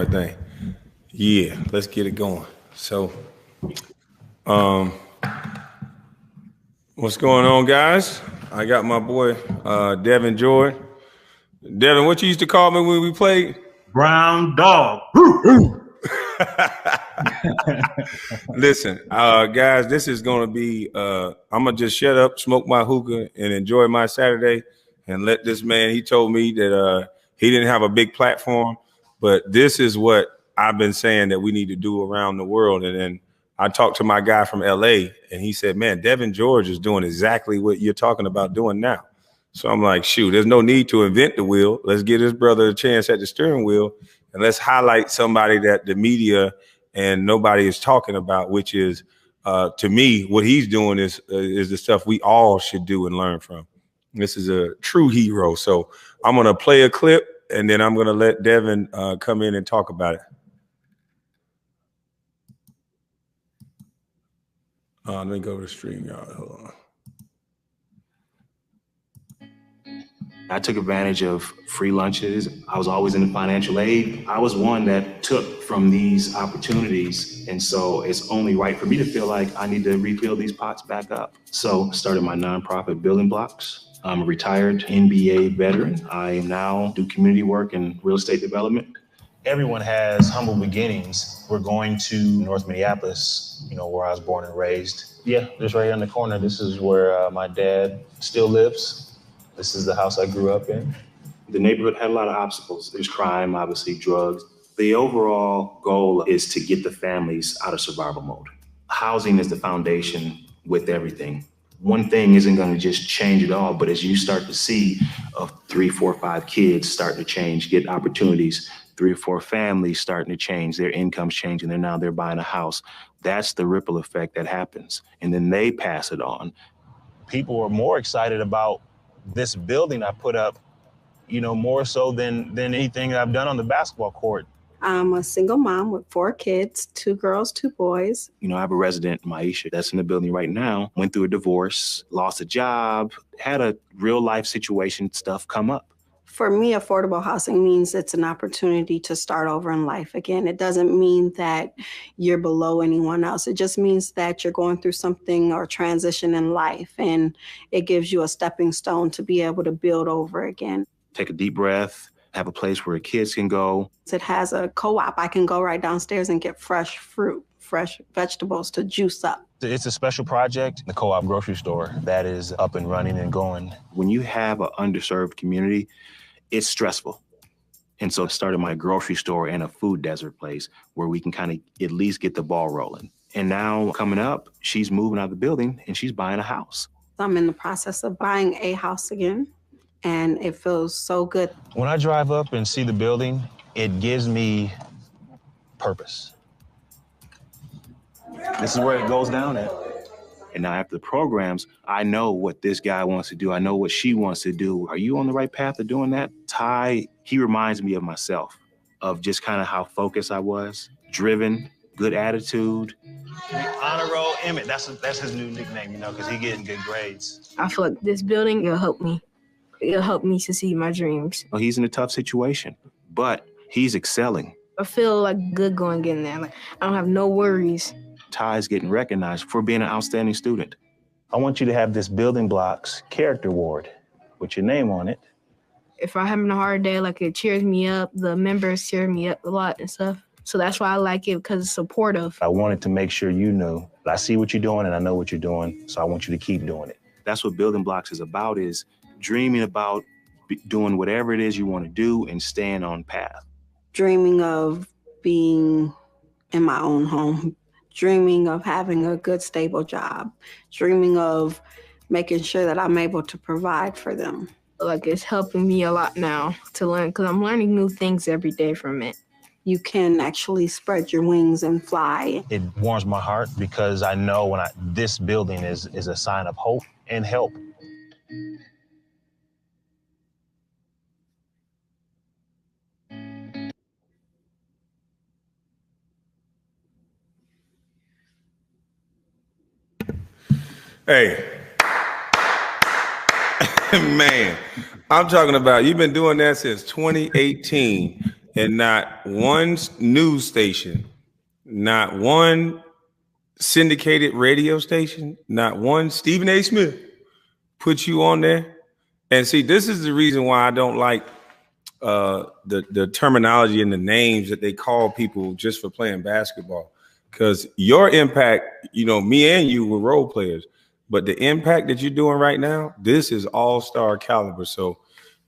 I think. Yeah, let's get it going. So, what's going on, guys? I got my boy Devin Jordan. Devin, what you used to call me when we played? Brown dog. Listen, guys, this is going to be, I'm going to just shut up, smoke my hookah, and enjoy my Saturday and let this man, he told me that he didn't have a big platform, but this is what I've been saying that we need to do around the world. And then I talked to my guy from LA, and he said, man, Devin George is doing exactly what you're talking about doing now. So I'm like, shoot, there's no need to invent the wheel. Let's give this brother a chance at the steering wheel, and let's highlight somebody that the media and nobody is talking about, which is, to me, what he's doing is the stuff we all should do and learn from. This is a true hero. So I'm going to play a clip, and then I'm going to let Devin come in and talk about it. Let me go to the stream, y'all. Hold on. I took advantage of free lunches. I was always in the financial aid. I was one that took from these opportunities. And so it's only right for me to feel like I need to refill these pots back up. So I started my nonprofit Building Blocks. I'm a retired NBA veteran. I now do community work and real estate development. Everyone has humble beginnings. We're going to North Minneapolis, where I was born and raised. Yeah, just right here in the corner. This is where my dad still lives. This is the house I grew up in. The neighborhood had a lot of obstacles. There's crime, obviously, drugs. The overall goal is to get the families out of survival mode. Housing is the foundation with everything. One thing isn't going to just change it all, but as you start to see 3, 4, 5 kids starting to change, get opportunities, 3 or 4 families starting to change, their income's changing, they're buying a house. That's the ripple effect that happens. And then they pass it on. People are more excited about this building I put up, more so than anything I've done on the basketball court. I'm a single mom with 4 kids, 2 girls, 2 boys. I have a resident, Maisha, that's in the building right now, went through a divorce, lost a job, had a real life situation stuff come up. For me, affordable housing means it's an opportunity to start over in life again. It doesn't mean that you're below anyone else. It just means that you're going through something or transition in life, and it gives you a stepping stone to be able to build over again. Take a deep breath, have a place where kids can go. It has a co-op. I can go right downstairs and get fresh fruit, fresh vegetables to juice up. It's a special project, the co-op grocery store that is up and running and going. When you have an underserved community, it's stressful. And so I started my grocery store and a food desert place where we can kind of at least get the ball rolling. And now coming up, she's moving out of the building and she's buying a house. I'm in the process of buying a house again, and it feels so good. When I drive up and see the building, it gives me purpose. This is where it goes down at. And now after the programs, I know what this guy wants to do. I know what she wants to do. Are you on the right path of doing that? Ty, he reminds me of myself, of just kind of how focused I was, driven, good attitude. Honor roll Emmett, that's his new nickname, because he getting good grades. I feel like this building will help me. It'll help me succeed my dreams. Well, he's in a tough situation, but he's excelling. I feel like good going in there. Like I don't have no worries. Ty's getting recognized for being an outstanding student. I want you to have this Building Blocks character award with your name on it. If I'm having a hard day, like it cheers me up. The members cheer me up a lot and stuff. So that's why I like it, because it's supportive. I wanted to make sure you knew. I see what you're doing and I know what you're doing, so I want you to keep doing it. That's what Building Blocks is about, is dreaming about doing whatever it is you want to do and staying on path. Dreaming of being in my own home. Dreaming of having a good, stable job, dreaming of making sure that I'm able to provide for them. Like it's helping me a lot now to learn, because I'm learning new things every day from it. You can actually spread your wings and fly. It warms my heart because I know this building is a sign of hope and help. Hey, man, I'm talking about, you've been doing that since 2018. and not one news station, not one syndicated radio station, not one Stephen A. Smith put you on there. And see, this is the reason why I don't like the terminology and the names that they call people just for playing basketball. Because your impact, me and you were role players, but the impact that you're doing right now, this is all-star caliber. So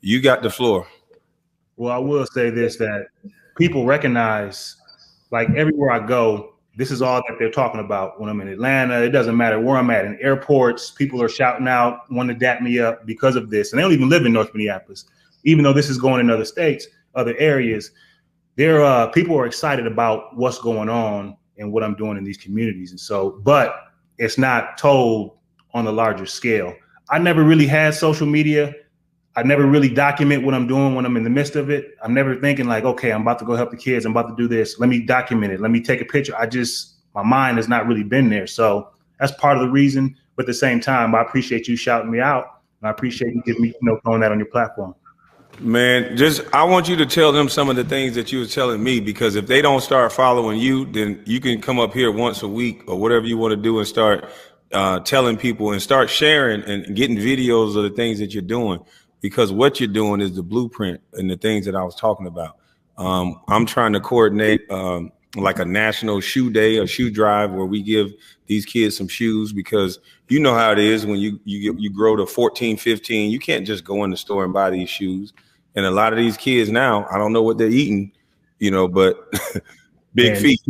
you got the floor. Well, I will say this, that people recognize, like everywhere I go, this is all that they're talking about. When I'm in Atlanta, it doesn't matter where I'm at. In airports, people are shouting out, wanting to dap me up because of this. And they don't even live in North Minneapolis. Even though this is going in other states, other areas, people are excited about what's going on and what I'm doing in these communities. And so, but it's not told on a larger scale. I never really had social media. I never really document what I'm doing when I'm in the midst of it. I'm never thinking like, okay, I'm about to go help the kids. I'm about to do this. Let me document it. Let me take a picture. My mind has not really been there. So that's part of the reason. But at the same time, I appreciate you shouting me out. And I appreciate you giving me, throwing that on your platform. Man, I want you to tell them some of the things that you were telling me, because if they don't start following you, then you can come up here once a week or whatever you want to do and start telling people and start sharing and getting videos of the things that you're doing. Because what you're doing is the blueprint and the things that I was talking about. I'm trying to coordinate like a national shoe day or shoe drive where we give these kids some shoes, because you know how it is when you grow to 14, 15, you can't just go in the store and buy these shoes. And a lot of these kids now, I don't know what they're eating, but big feet.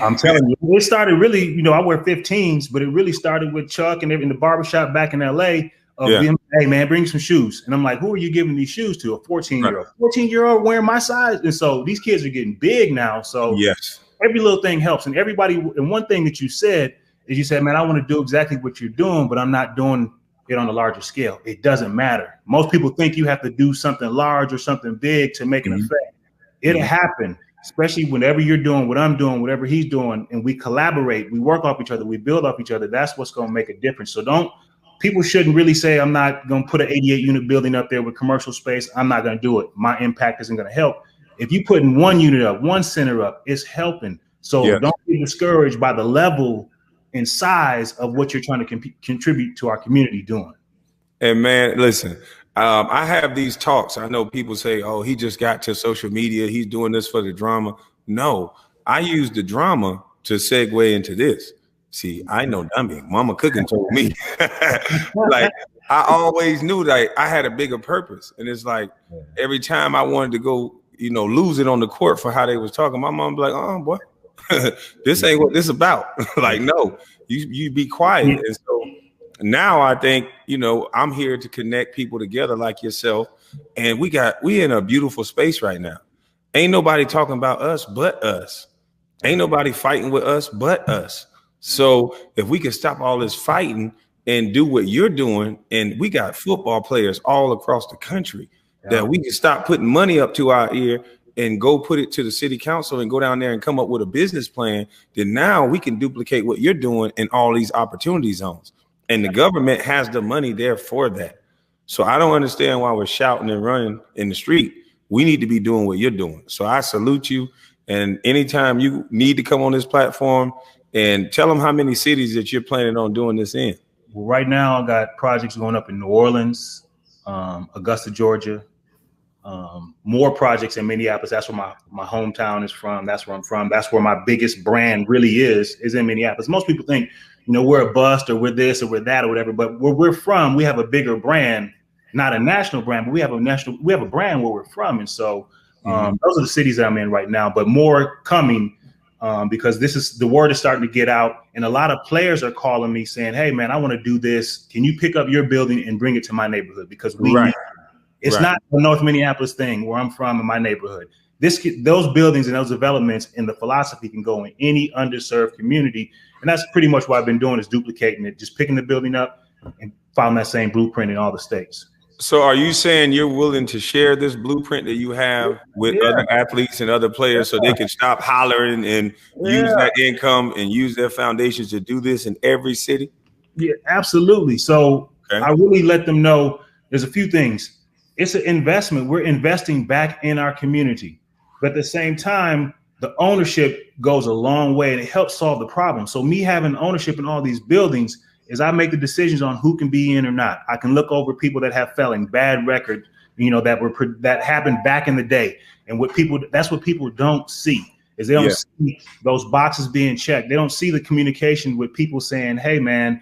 I'm telling you, it started really, I wear 15s, but it really started with Chuck and in the barbershop back in LA. Him, hey man, bring some shoes. And I'm like, who are you giving these shoes to? A 14-year-old. 14-year-old wearing my size. And so these kids are getting big now. So yes, every little thing helps. And one thing that you said is, you said, man, I want to do exactly what you're doing, but I'm not doing it on a larger scale. It doesn't matter. Most people think you have to do something large or something big to make an effect. It'll happen, especially whenever you're doing what I'm doing, whatever he's doing, and we collaborate, we work off each other, we build off each other. That's what's going to make a difference. So people shouldn't really say, I'm not going to put an 88 unit building up there with commercial space. I'm not going to do it. My impact isn't going to help. If you putting one unit up, one center up, it's helping. So don't be discouraged by the level and size of what you're trying to contribute to our community doing. And man, listen, I have these talks. I know people say, oh, he just got to social media. He's doing this for the drama. No, I use the drama to segue into this. See, I know dummy. Mama Cooking told me. Like, I always knew that I had a bigger purpose. And it's like every time I wanted to go, lose it on the court for how they was talking, my mom be like, oh, boy, this ain't what this is about. Like, no, you be quiet. And so now I think, I'm here to connect people together like yourself. And we in a beautiful space right now. Ain't nobody talking about us but us. Ain't nobody fighting with us but us. So if we can stop all this fighting and do what you're doing, and we got football players all across the country, that we can stop putting money up to our ear and go put it to the city council and go down there and come up with a business plan, then now we can duplicate what you're doing in all these opportunity zones. And the government has the money there for that. So I don't understand why we're shouting and running in the street. We need to be doing what you're doing. So I salute you. And anytime you need to come on this platform, and tell them how many cities that you're planning on doing this in. Well, right now, I got projects going up in New Orleans, Augusta, Georgia, more projects in Minneapolis. That's where my hometown is from. That's where I'm from. That's where my biggest brand really is in Minneapolis. Most people think, we're a bust or we're this or we're that or whatever. But where we're from, we have a bigger brand, not a national brand, but we have a brand where we're from. And so those are the cities that I'm in right now, but more coming. Because the word is starting to get out, and a lot of players are calling me saying, hey man, I want to do this. Can you pick up your building and bring it to my neighborhood? Because it's not a North Minneapolis thing where I'm from in my neighborhood. Those buildings and those developments and the philosophy can go in any underserved community. And that's pretty much what I've been doing, is duplicating it, just picking the building up and following that same blueprint in all the states. So are you saying you're willing to share this blueprint that you have with other athletes and other players so they can stop hollering and use that income and use their foundations to do this in every city? Yeah, absolutely. So I really let them know there's a few things. It's an investment. We're investing back in our community. But at the same time, the ownership goes a long way and it helps solve the problem. So me having ownership in all these buildings is I make the decisions on who can be in or not. I can look over people that have felony, bad record, that happened back in the day. And that's what people don't see is they don't see those boxes being checked. They don't see the communication with people saying, hey man,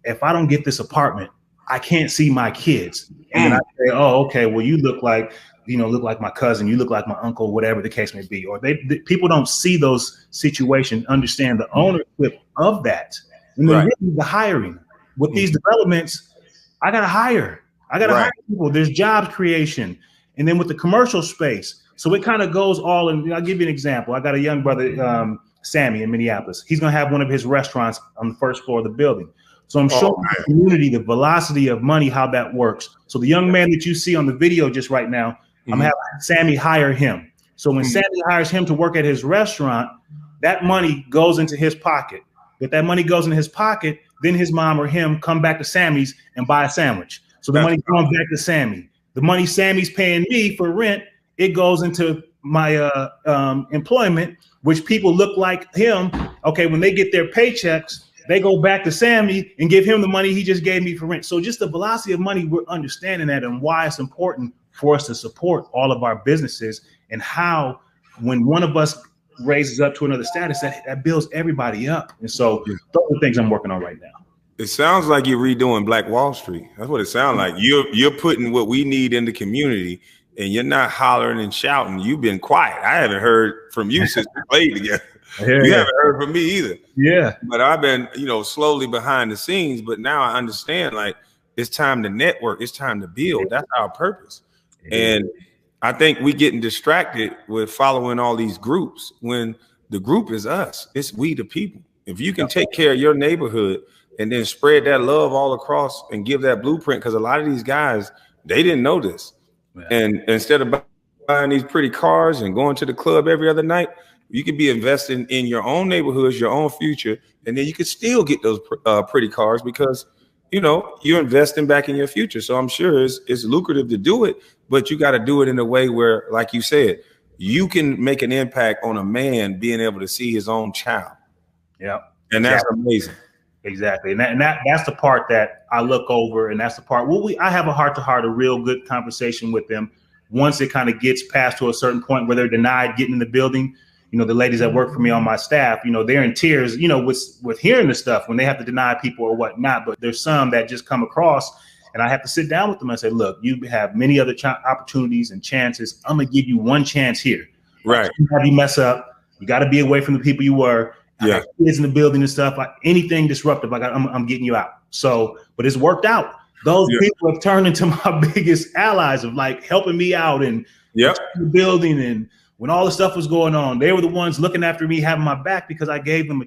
if I don't get this apartment, I can't see my kids. And then I say, oh, okay, well, you look like my cousin, you look like my uncle, whatever the case may be. Or people don't see those situations, understand the ownership of that. And then really the hiring. With these developments, I got to hire. Hire people. There's job creation. And then with the commercial space, so it kind of goes all in. I'll give you an example. I got a young brother, Sammy, in Minneapolis. He's going to have one of his restaurants on the first floor of the building. So I'm showing the community the velocity of money, how that works. So the young man that you see on the video just right now, I'm going to have Sammy hire him. So when Sammy hires him to work at his restaurant, that money goes into his pocket. If that money goes into his pocket, then his mom or him come back to Sammy's and buy a sandwich. So the money comes back to Sammy. The money Sammy's paying me for rent, it goes into my employment, which people look like him. Okay, when they get their paychecks, they go back to Sammy and give him the money he just gave me for rent. So just the velocity of money, we're understanding that and why it's important for us to support all of our businesses and how when one of us raises up to another status, that builds everybody up. And so those are the things I'm working on right now. It sounds like you're redoing Black Wall Street. That's what it sounds like. You're putting what we need in the community, and you're not hollering and shouting. You've been quiet. I haven't heard from you since we played together. You haven't heard from me either. Yeah. But I've been, slowly behind the scenes. But now I understand, like, it's time to network. It's time to build. That's our purpose. And I think we getting distracted with following all these groups when the group is us. It's we the people. If you can take care of your neighborhood and then spread that love all across and give that blueprint, because a lot of these guys, they didn't know this. And instead of buying these pretty cars and going to the club every other night, you could be investing in your own neighborhoods, your own future, and then you could still get those pretty cars because, you're investing back in your future. So I'm sure it's lucrative to do it, but you got to do it in a way where, like you said, you can make an impact on a man being able to see his own child. Yeah. And that's amazing. Exactly. And that's the part that I look over. And that's the part I have a heart-to-heart, a real good conversation with them. Once it kind of gets past to a certain point where they're denied getting in the building, the ladies that work for me on my staff, they're in tears, with hearing the stuff when they have to deny people or whatnot. But there's some that just come across and I have to sit down with them and say, look, you have many other opportunities and chances. I'm going to give you one chance here. Right. Have you mess up. You got to be away from the people you were. Yeah. Kids in the building and stuff. Anything disruptive, I'm getting you out. So, but it's worked out. Those people have turned into my biggest allies of like helping me out and the building. And when all the stuff was going on, they were the ones looking after me, having my back because I gave them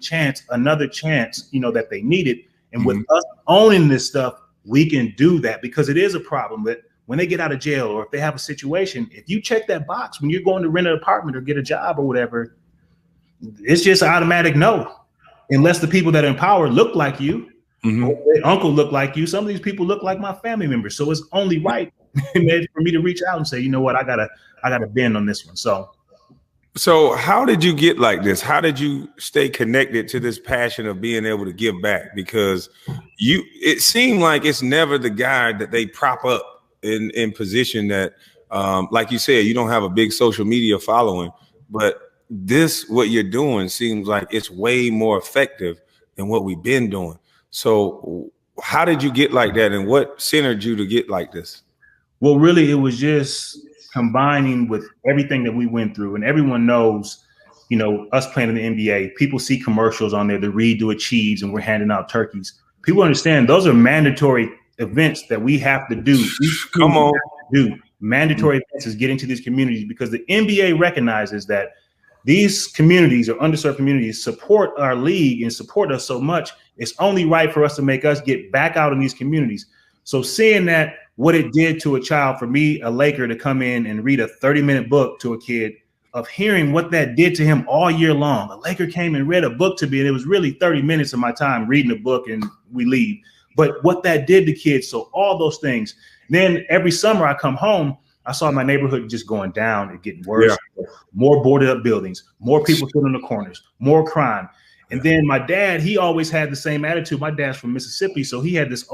another chance, that they needed. And with us owning this stuff, we can do that because it is a problem that when they get out of jail or if they have a situation, if you check that box when you're going to rent an apartment or get a job or whatever, it's just an automatic no, unless the people that are in power look like you, or their uncle look like you. Some of these people look like my family members. So it's only right for me to reach out and say, you know what, I gotta bend on this one. So how did you get like this? How did you stay connected to this passion of being able to give back? Because it seemed like it's never the guy that they prop up in position that, like you said, you don't have a big social media following, but what you're doing seems like it's way more effective than what we've been doing. So how did you get like that? And what centered you to get like this? Well, really, it was just combining with everything that we went through. And everyone knows, us playing in the NBA, people see commercials on there, the Read Do Achieves, and we're handing out turkeys. People understand those are mandatory events that we have to do. Come on. Mandatory events is getting to these communities because the NBA recognizes that these communities or underserved communities support our league and support us so much. It's only right for us to make us get back out in these communities. So seeing that, what it did to a child, for me, a Laker, to come in and read a 30-minute book to a kid, of hearing what that did to him all year long. A Laker came and read a book to me, and it was really 30 minutes of my time reading a book and we leave. But what that did to kids, so all those things. Then every summer I come home I saw my neighborhood just going down and getting worse. Yeah. More boarded up buildings, more people sitting in the corners, more crime. And then my dad, he always had the same attitude. My dad's from Mississippi, so he had this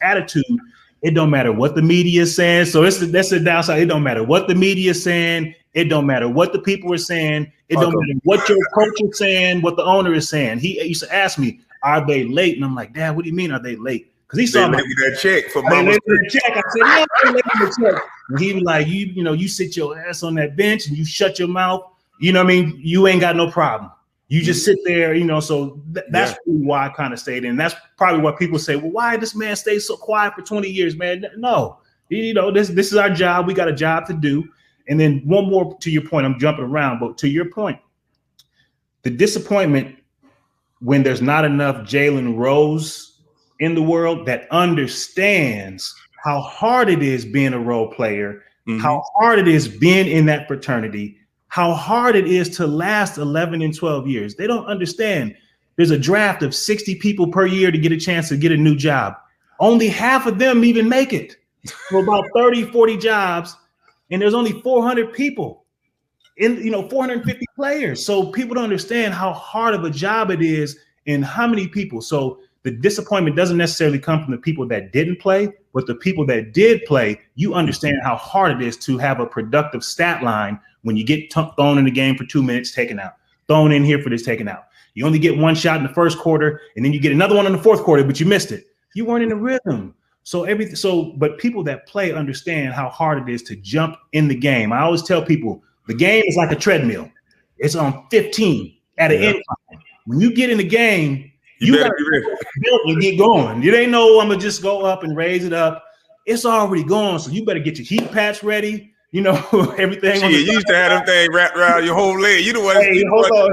attitude. It don't matter what the media is saying. So that's the downside. It don't matter what the media is saying. It don't matter what the people are saying. It don't matter what your coach is saying, what the owner is saying. He used to ask me, "Are they late?" And I'm like, "Dad, what do you mean? Are they late?" Because he saw that check for mama. That check. I said, "No, they left me the check." And he was like, "You sit your ass on that bench and you shut your mouth. You know what I mean? You ain't got no problem. You just sit there, So that's really why I kind of stayed in. That's probably what people say. Well, why this man stayed so quiet for 20 years, man? No, this is our job. We got a job to do. And then one more to your point. I'm jumping around, but to your point, the disappointment when there's not enough Jalen Rose in the world that understands how hard it is being a role player, how hard it is being in that fraternity, how hard it is to last 11 and 12 years. They don't understand. There's a draft of 60 people per year to get a chance to get a new job. Only half of them even make it. So about 30, 40 jobs, and there's only 400 people in, 450 players. So people don't understand how hard of a job it is and how many people. So the disappointment doesn't necessarily come from the people that didn't play, but the people that did play, you understand how hard it is to have a productive stat line when you get thrown in the game for 2 minutes, taken out, thrown in here for this, taken out. You only get one shot in the first quarter, and then you get another one in the fourth quarter, but you missed it. You weren't in the rhythm. But people that play understand how hard it is to jump in the game. I always tell people the game is like a treadmill. It's on 15 at an incline. When you get in the game, you got to build and get going. You ain't know I'm gonna just go up and raise it up. It's already gone, so you better get your heat patch ready. Everything. You used to have them things wrapped around your whole leg. You know what? Hey, hold on.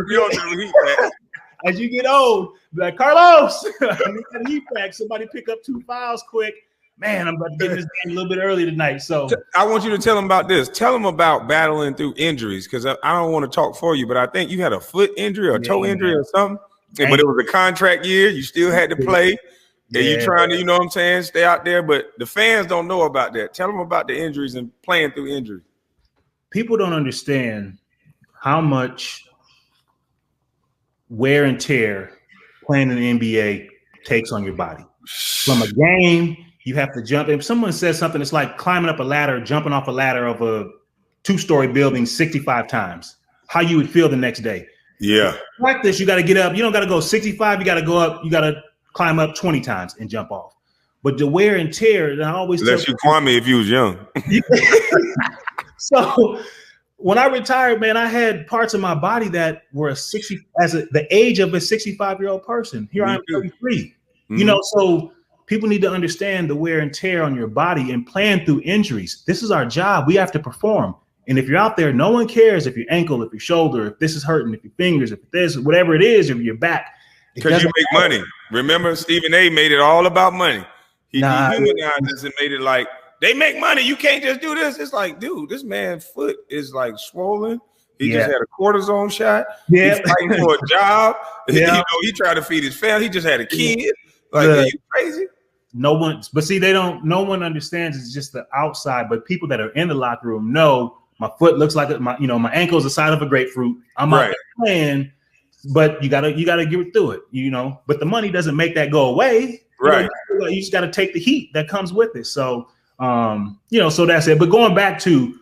As you get old, like Carlos, I need that heat pack. Somebody pick up 2 fouls quick. Man, I'm about to get this game a little bit early tonight. So I want you to tell them about this. Tell them about battling through injuries, because I don't want to talk for you, but I think you had a foot injury or a toe injury or something. But it was a contract year. You still had to play. And you trying to, stay out there. But the fans don't know about that. Tell them about the injuries and playing through injuries. People don't understand how much wear and tear playing in the NBA takes on your body. From a game, you have to jump. If someone says something, it's like climbing up a ladder, jumping off a ladder of a 2-story building 65 times. How you would feel the next day. Yeah. Like this, you got to get up. You don't got to go 65. You got to go up. You got to climb up 20 times and jump off. But the wear and tear, and I always unless you Kwame if you was young. So when I retired, man, I had parts of my body that were the age of a 65-year-old person. Here I am, 33. So people need to understand the wear and tear on your body and playing through injuries. This is our job. We have to perform. And if you're out there, no one cares if your ankle, if your shoulder, if this is hurting, if your fingers, if this, whatever it is, if your back. Because you make money. Remember, Stephen A. made it all about money. He humanized this and made it like, they make money. You can't just do this. It's like, dude, this man's foot is like swollen. He just had a cortisone shot. Yeah. He's fighting for a job. Yeah. He tried to feed his family. He just had a kid. Like, are you crazy? No one understands it's just the outside, but people that are in the locker room know my foot looks like my ankle is the side of a grapefruit. I'm out there playing, but you gotta get through it, But the money doesn't make that go away. Right. You just gotta take the heat that comes with it. So so that's it. But going back to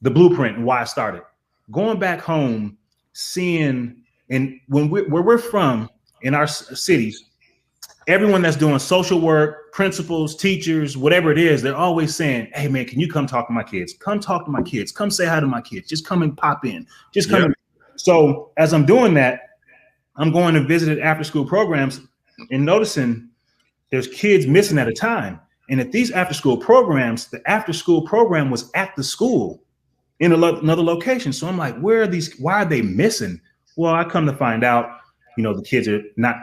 the blueprint and why I started, going back home, seeing and where we're from in our cities, everyone that's doing social work, principals, teachers, whatever it is, they're always saying, "Hey man, can you come talk to my kids? Come talk to my kids. Come say hi to my kids. Just come and pop in. Just come." So as I'm doing that, I'm going to visit after school programs and noticing there's kids missing at a time. And at these after school programs, the after school program was at the school in another location. So I'm like, why are they missing? Well, I come to find out, the kids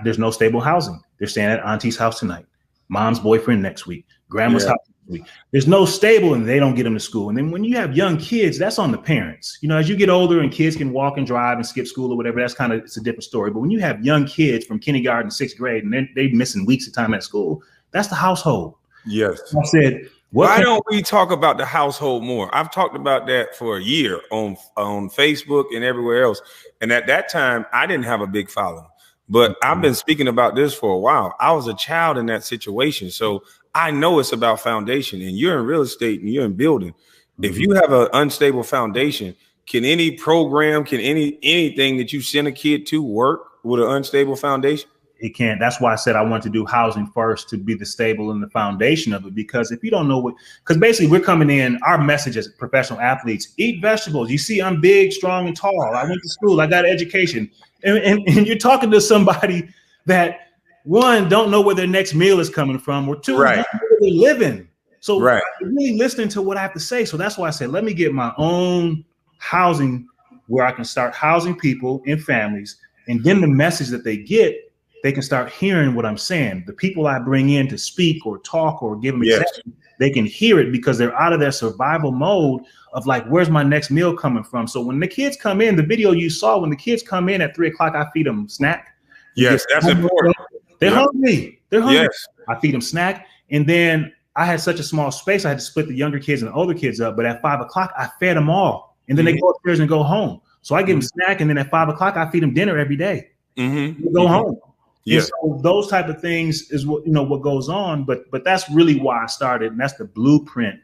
there's no stable housing. They're staying at auntie's house tonight, mom's boyfriend next week, grandma's house next week. There's no stable and they don't get them to school. And then when you have young kids, that's on the parents. As you get older and kids can walk and drive and skip school or whatever, it's a different story. But when you have young kids from kindergarten, 6th grade, and they're missing weeks of time at school, that's the household. Yes. I said, Why don't we talk about the household more? I've talked about that for a year on Facebook and everywhere else. And at that time, I didn't have a big following, but I've been speaking about this for a while. I was a child in that situation. So I know it's about foundation, and you're in real estate and you're in building. If you have an unstable foundation, can any program, can anything that you send a kid to work with an unstable foundation? It can't. That's why I said I want to do housing first to be the stable and the foundation of it. Because if you don't know because basically we're coming in, our message as professional athletes, eat vegetables. You see, I'm big, strong, and tall. I went to school. I got an education. And you're talking to somebody that, one, don't know where their next meal is coming from, or two, don't know where they're living. So really listening to what I have to say. So that's why I said, let me get my own housing where I can start housing people and families. And then the message that they get, they can start hearing what I'm saying. The people I bring in to speak or talk or give them examples, they can hear it because they're out of their survival mode of like, where's my next meal coming from? So when the kids come in, the video you saw, when the kids come in at 3 o'clock, I feed them snack. Yes, that's important. They're hungry. They're hungry. Yes. I feed them snack. And then I had such a small space, I had to split the younger kids and the older kids up. But at 5 o'clock, I fed them all. And then they go upstairs and go home. So I give them snack. And then at 5 o'clock, I feed them dinner every day. They go home. Yeah. So those type of things is what, what goes on. But that's really why I started. And that's the blueprint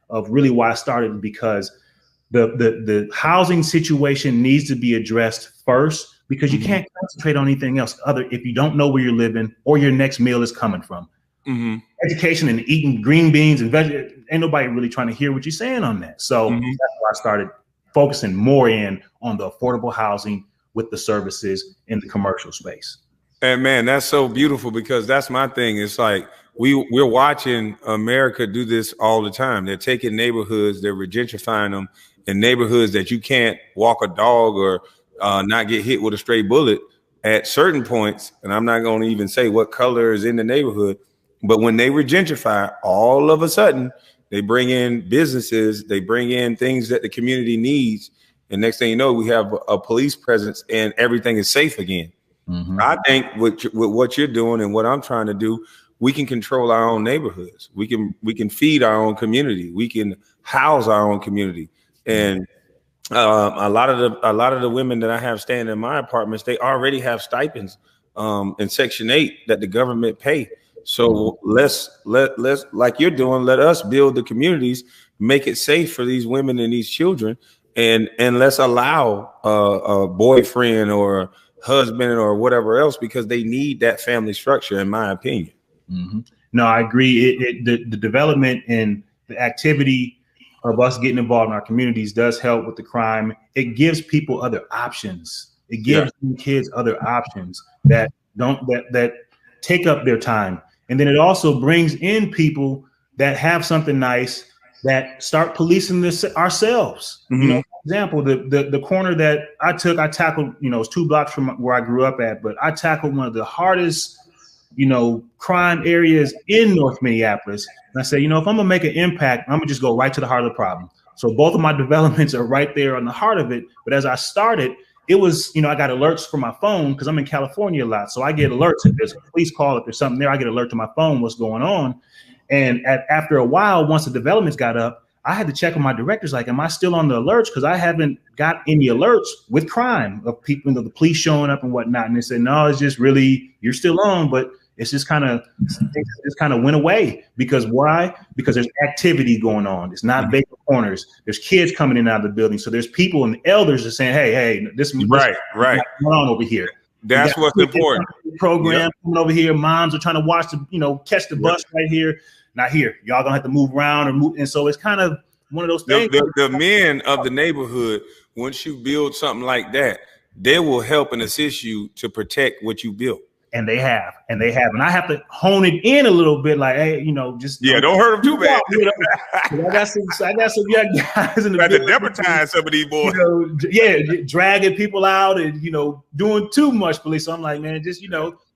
of really why I started, because the housing situation needs to be addressed first, because you can't concentrate on anything else if you don't know where you're living or your next meal is coming from. Education and eating green beans and vegetables, ain't nobody really trying to hear what you're saying on that. So that's why I started focusing more in on the affordable housing with the services in the commercial space. And man, that's so beautiful, because that's my thing. It's like we're watching America do this all the time. They're taking neighborhoods, they're gentrifying them in neighborhoods that you can't walk a dog or not get hit with a stray bullet at certain points. And I'm not going to even say what color is in the neighborhood. But when they gentrify, all of a sudden, they bring in businesses, they bring in things that the community needs. And next thing you know, we have a police presence and everything is safe again. I think with what you're doing and what I'm trying to do, we can control our own neighborhoods. We can feed our own community. We can house our own community. And a lot of the women that I have staying in my apartments, they already have stipends in Section 8 that the government pay. So let's like you're doing, let us build the communities, make it safe for these women and these children, and let's allow a boyfriend or a husband or whatever else, because they need that family structure, in my opinion. No, I agree. The development and the activity of us getting involved in our communities does help with the crime. It gives people other options. It gives kids other options that take up their time. And then it also brings in people that have something nice that start policing this ourselves. For example, the corner that I tackled, it's 2 blocks from where I grew up at, but I tackled one of the hardest, crime areas in North Minneapolis. And I said, if I'm gonna make an impact, I'm gonna just go right to the heart of the problem. So both of my developments are right there on the heart of it. But as I started, it was, I got alerts from my phone because I'm in California a lot. So I get alerts if there's a police call, if there's something there, I get alert to my phone, what's going on. And after a while, once the developments got up, I had to check with my directors, like, am I still on the alerts? Because I haven't got any alerts with crime of people, the police showing up and whatnot. And they said, no, it's just really, you're still on, but it's just kind of went away. Because why? Because there's activity going on. It's not vacant corners. There's kids coming in and out of the building. So there's people and the elders are saying, hey, this right going on over here. That's what's important. Program coming over here. Moms are trying to watch catch the bus right here. Not here. Y'all gonna have to move around or move. And so it's kind of one of those things. The men of the neighborhood, once you build something like that, they will help and assist you to protect what you built. And they have. And I have to hone it in a little bit, like, hey, just don't hurt them too bad. I got some young guys in the building. To deputize some of these boys. Dragging people out and doing too much police. So I'm like, man, just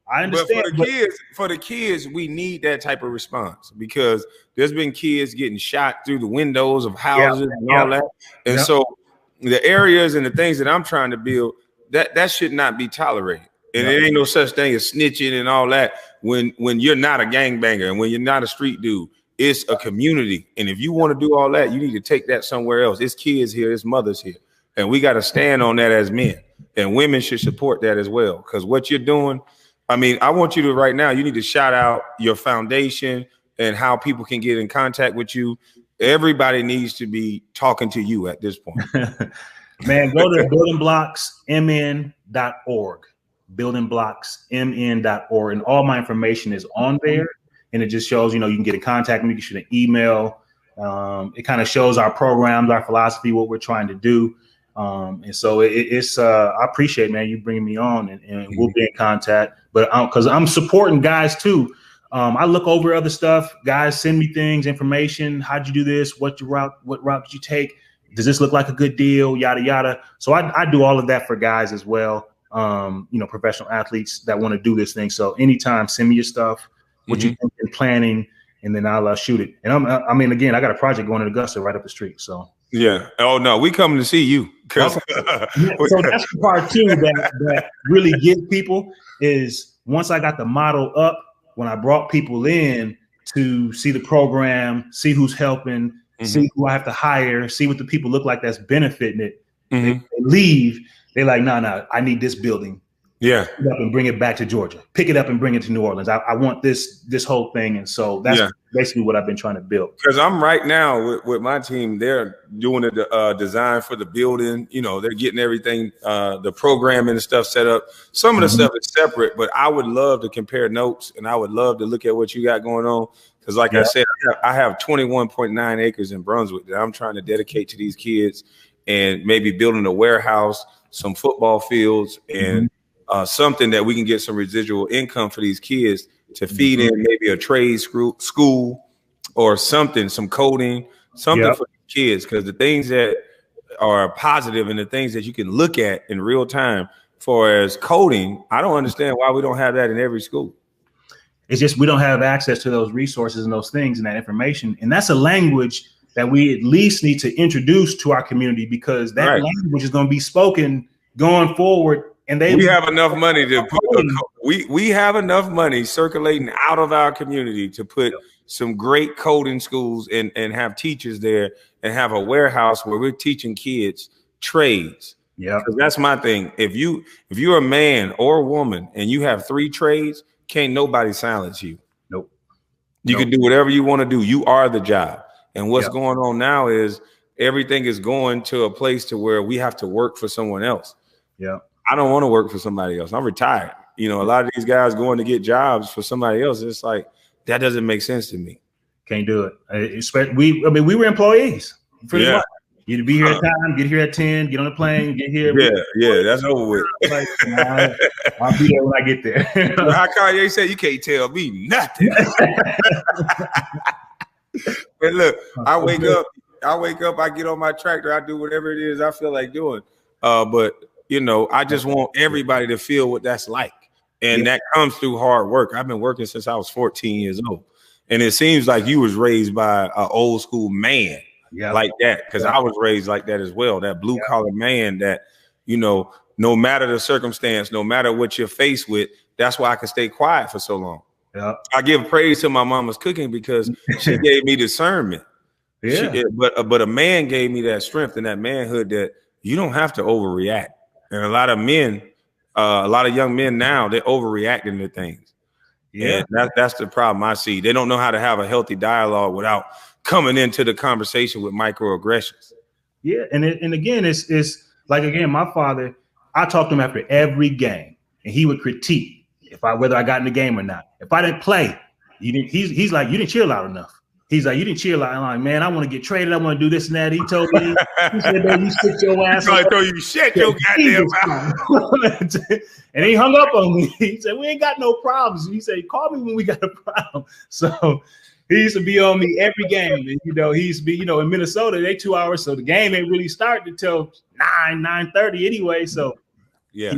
I understand. But for the kids, we need that type of response, because there's been kids getting shot through the windows of houses and all that. And so the areas and the things that I'm trying to build, that should not be tolerated. And there ain't no such thing as snitching and all that when you're not a gangbanger and when you're not a street dude. It's a community. And if you want to do all that, you need to take that somewhere else. It's kids here, it's mothers here. And we got to stand on that as men. And women should support that as well. Because what you're doing, I mean, I want you to right now, you need to shout out your foundation and how people can get in contact with you. Everybody needs to be talking to you at this point. Man, go to buildingblocksmn.org. Buildingblocksmn.org. And all my information is on there. And it just shows, you can get in contact with me, you can shoot an email. It kind of shows our programs, our philosophy, what we're trying to do. And so it's I appreciate, man, you bringing me on, and we'll be in contact. But because I'm supporting guys too. I look over other stuff. Guys send me things, information. How'd you do this? What route did you take? Does this look like a good deal? Yada, yada. So I do all of that for guys as well. Professional athletes that want to do this thing. So anytime, send me your stuff, what you think in planning, and then I'll shoot it. And again, I got a project going in Augusta right up the street. So yeah. Oh no, we coming to see you. So that's the part too that really gets people is once I got the model up, when I brought people in to see the program, see who's helping, see who I have to hire, see what the people look like that's benefiting it. They leave. They're like, no, I need this building. Yeah. Pick it up and bring it back to Georgia. Pick it up and bring it to New Orleans. I want this whole thing. And so that's basically what I've been trying to build. Because I'm right now with my team, they're doing the design for the building. They're getting everything, the programming and stuff set up. Some of the stuff is separate, but I would love to compare notes and I would love to look at what you got going on. Because like I said, I have 21.9 acres in Brunswick that I'm trying to dedicate to these kids and maybe building a warehouse, some football fields, and something that we can get some residual income for these kids to feed in maybe a trade school or something, some coding, something for the kids. Because the things that are positive and the things that you can look at in real time for as coding, I don't understand why we don't have that in every school. It's just we don't have access to those resources and those things and that information. And that's a language that we at least need to introduce to our community, because that language is going to be spoken going forward. And we have enough money to put we have enough money circulating out of our community to put some great coding schools and have teachers there and have a warehouse where we're teaching kids trades. Yeah, because that's my thing. If you're a man or a woman and you have 3 trades, can't nobody silence you. Nope. You can do whatever you want to do. You are the job. And what's going on now is everything is going to a place to where we have to work for someone else. Yeah. I don't want to work for somebody else. I'm retired. A lot of these guys going to get jobs for somebody else. It's like, that doesn't make sense to me. Can't do it. We were employees. Pretty much. You'd be here at time, get here at 10, get on the plane, get here. Yeah, that's over with. I'll be there when I get there. How Kanye said, you can't tell me nothing. But look, I wake up, I get on my tractor, I do whatever it is I feel like doing. But I just want everybody to feel what that's like. And that comes through hard work. I've been working since I was 14 years old. And it seems like you was raised by an old school man like that. Because I was raised like that as well. That blue collar man that, no matter the circumstance, no matter what you're faced with, that's why I can stay quiet for so long. Yeah. I give praise to my mama's cooking because she gave me discernment. Yeah. But a man gave me that strength and that manhood that you don't have to overreact. And a lot of young men now, they're overreacting to things. Yeah, and that's the problem I see. They don't know how to have a healthy dialogue without coming into the conversation with microaggressions. Yeah, and again, it's like, again, my father, I talked to him after every game, and he would critique whether I got in the game or not. If I didn't play, he's like, you didn't cheer loud enough. He's like, you didn't cheer loud. I'm like, man, I want to get traded. I want to do this and that. He told me, he said, baby, you sit your ass. He's gonna throw you shit, your goddamn mouth. And he hung up on me. He said, we ain't got no problems. He said, call me when we got a problem. So he used to be on me every game. And, he used to be, in Minnesota, they 2 hours. So the game ain't really starting until 9:30 anyway. So yeah.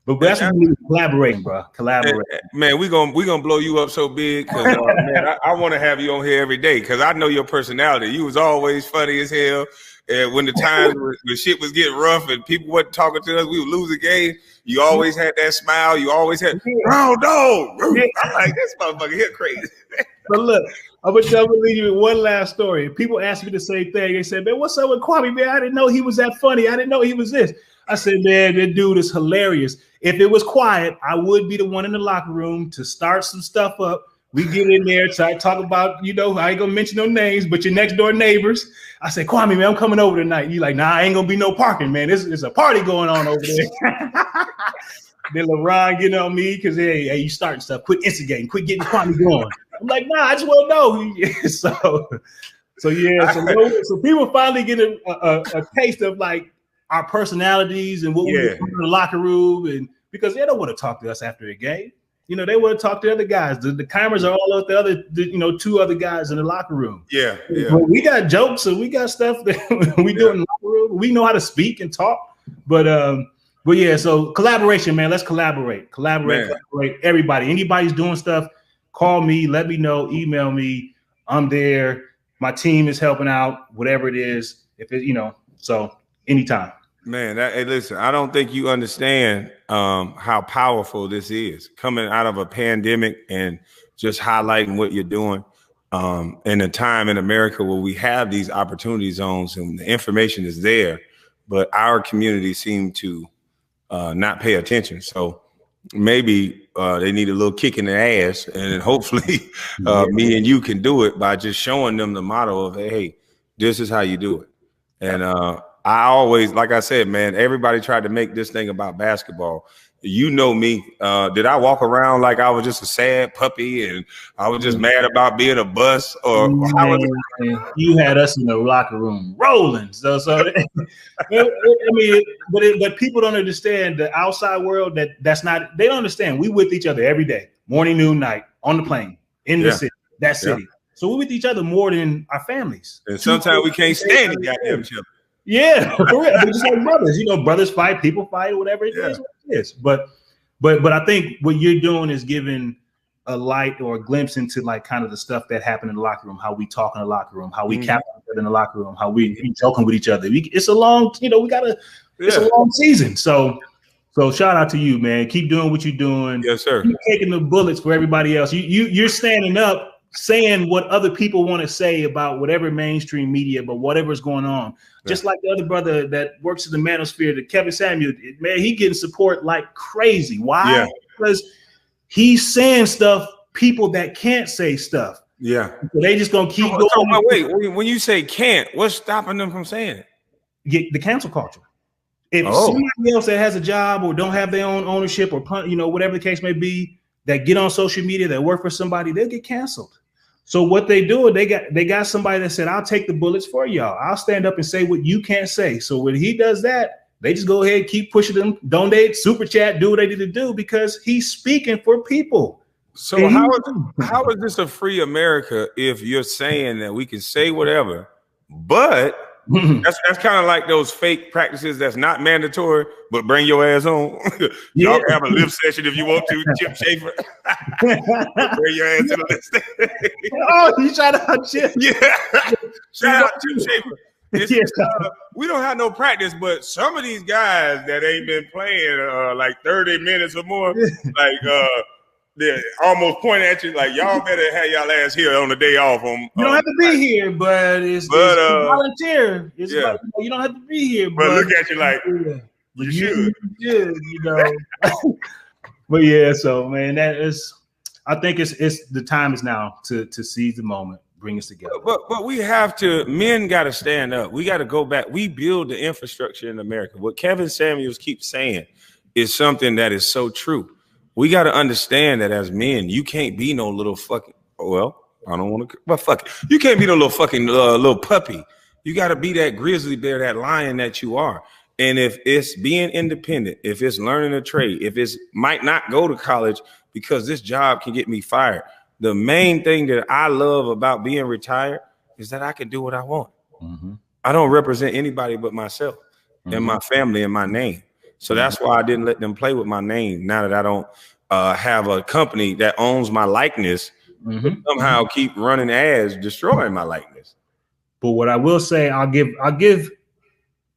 But that's what we need, collaborating, bro. Collaborate. Man, we gonna blow you up so big because man, I want to have you on here every day because I know your personality. You was always funny as hell. And when the times when shit was getting rough and people wasn't talking to us, we would lose a game. You always had that smile. You always had, oh no. I'm like, this motherfucker here crazy. But look, I'm gonna leave you with one last story. People ask me the same thing. They said, "Man, what's up with Kwame? Man, I didn't know he was that funny. I didn't know he was this." I said, "Man, that dude is hilarious. If it was quiet, I would be the one in the locker room to start some stuff up. We get in there, talk about, I ain't gonna mention no names, but your next door neighbors. I said, Kwame, man, I'm coming over tonight. You like, nah, ain't gonna be no parking, man. There's a party going on over there." Then LeBron getting on me because hey, you starting stuff. Quit instigating. Quit getting Kwame going. I'm like, nah, I just want to know. So people finally get a taste of like our personalities and what we do in the locker room, and because they don't want to talk to us after a game. They want to talk to other guys. The cameras are all up the other, two other guys in the locker room. Yeah. But we got jokes and we got stuff that we do in the locker room. We know how to speak and talk. But yeah, so collaboration, man. Let's collaborate. Collaborate. Everybody. Anybody's doing stuff, call me, let me know, email me. I'm there. My team is helping out, whatever it is. If it, so anytime. Man, hey, listen, I don't think you understand how powerful this is coming out of a pandemic and just highlighting what you're doing in a time in America where we have these opportunity zones and the information is there, but our community seem to not pay attention. So maybe they need a little kick in the ass, and hopefully me and you can do it by just showing them the motto of, hey, this is how you do it. And I always, like I said, man, everybody tried to make this thing about basketball. You know me. Did I walk around like I was just a sad puppy and I was just mad about being a bust? Or how was it? You had us in the locker room rolling. So I mean, but people don't understand the outside world. That's not. They don't understand. We with each other every day, morning, noon, night, on the plane, in the city, that city. Yeah. So we with each other more than our families. And sometimes we can't stand it, goddamn each other. Yeah, for real. But just like brothers, brothers fight, people fight, whatever it is, what it is. But I think what you're doing is giving a light or a glimpse into like kind of the stuff that happened in the locker room, how we talk in the locker room, how we capture each other in the locker room, how we joking with each other. It's a long, it's a long season. So shout out to you, man. Keep doing what you're doing. Yes, sir. Keep taking the bullets for everybody else. You're standing up, saying what other people want to say about whatever mainstream media, but whatever's going on. Yeah. Just like the other brother that works in the manosphere, the Kevin Samuel, man, he getting support like crazy. Why? Yeah. Because he's saying stuff, people that can't say stuff. Yeah. So they just gonna keep going. So, wait, when you say can't, what's stopping them from saying it? Get the cancel culture. If somebody else that has a job or don't have their own ownership or whatever the case may be, that get on social media, that work for somebody, they'll get canceled. So what they do, they got somebody that said, I'll take the bullets for y'all. I'll stand up and say what you can't say. So when he does that, they just go ahead, keep pushing them, donate, super chat, do what they need to do because he's speaking for people. So how is this a free America if you're saying that we can say whatever, but that's kind of like those fake practices that's not mandatory, but bring your ass on. Y'all can have a lift session if you want to, Chip Schaefer. Bring your ass to the lift session. Oh, you shout out Chip. Yeah. Shout out Chip Schaefer. We don't have no practice, but some of these guys that ain't been playing like 30 minutes or more, they almost point at you like y'all better have y'all ass here on the day off. You don't have to be here, but it's volunteer. It's like, you don't have to be here, but look at you like you should. But yeah, so man, I think it's the time is now to seize the moment, bring us together. But we have to. Men got to stand up. We got to go back. We build the infrastructure in America. What Kevin Samuels keeps saying is something that is so true. We got to understand that as men, you can't be no little fucking, I don't want to, but fuck it. You can't be no little fucking little puppy. You got to be that grizzly bear, that lion that you are. And if it's being independent, if it's learning a trade, if it's might not go to college because this job can get me fired. The main thing that I love about being retired is that I can do what I want. Mm-hmm. I don't represent anybody but myself and my family and my name. So that's why I didn't let them play with my name. Now that I don't have a company that owns my likeness, somehow keep running ads, destroying my likeness. But what I will say, I'll give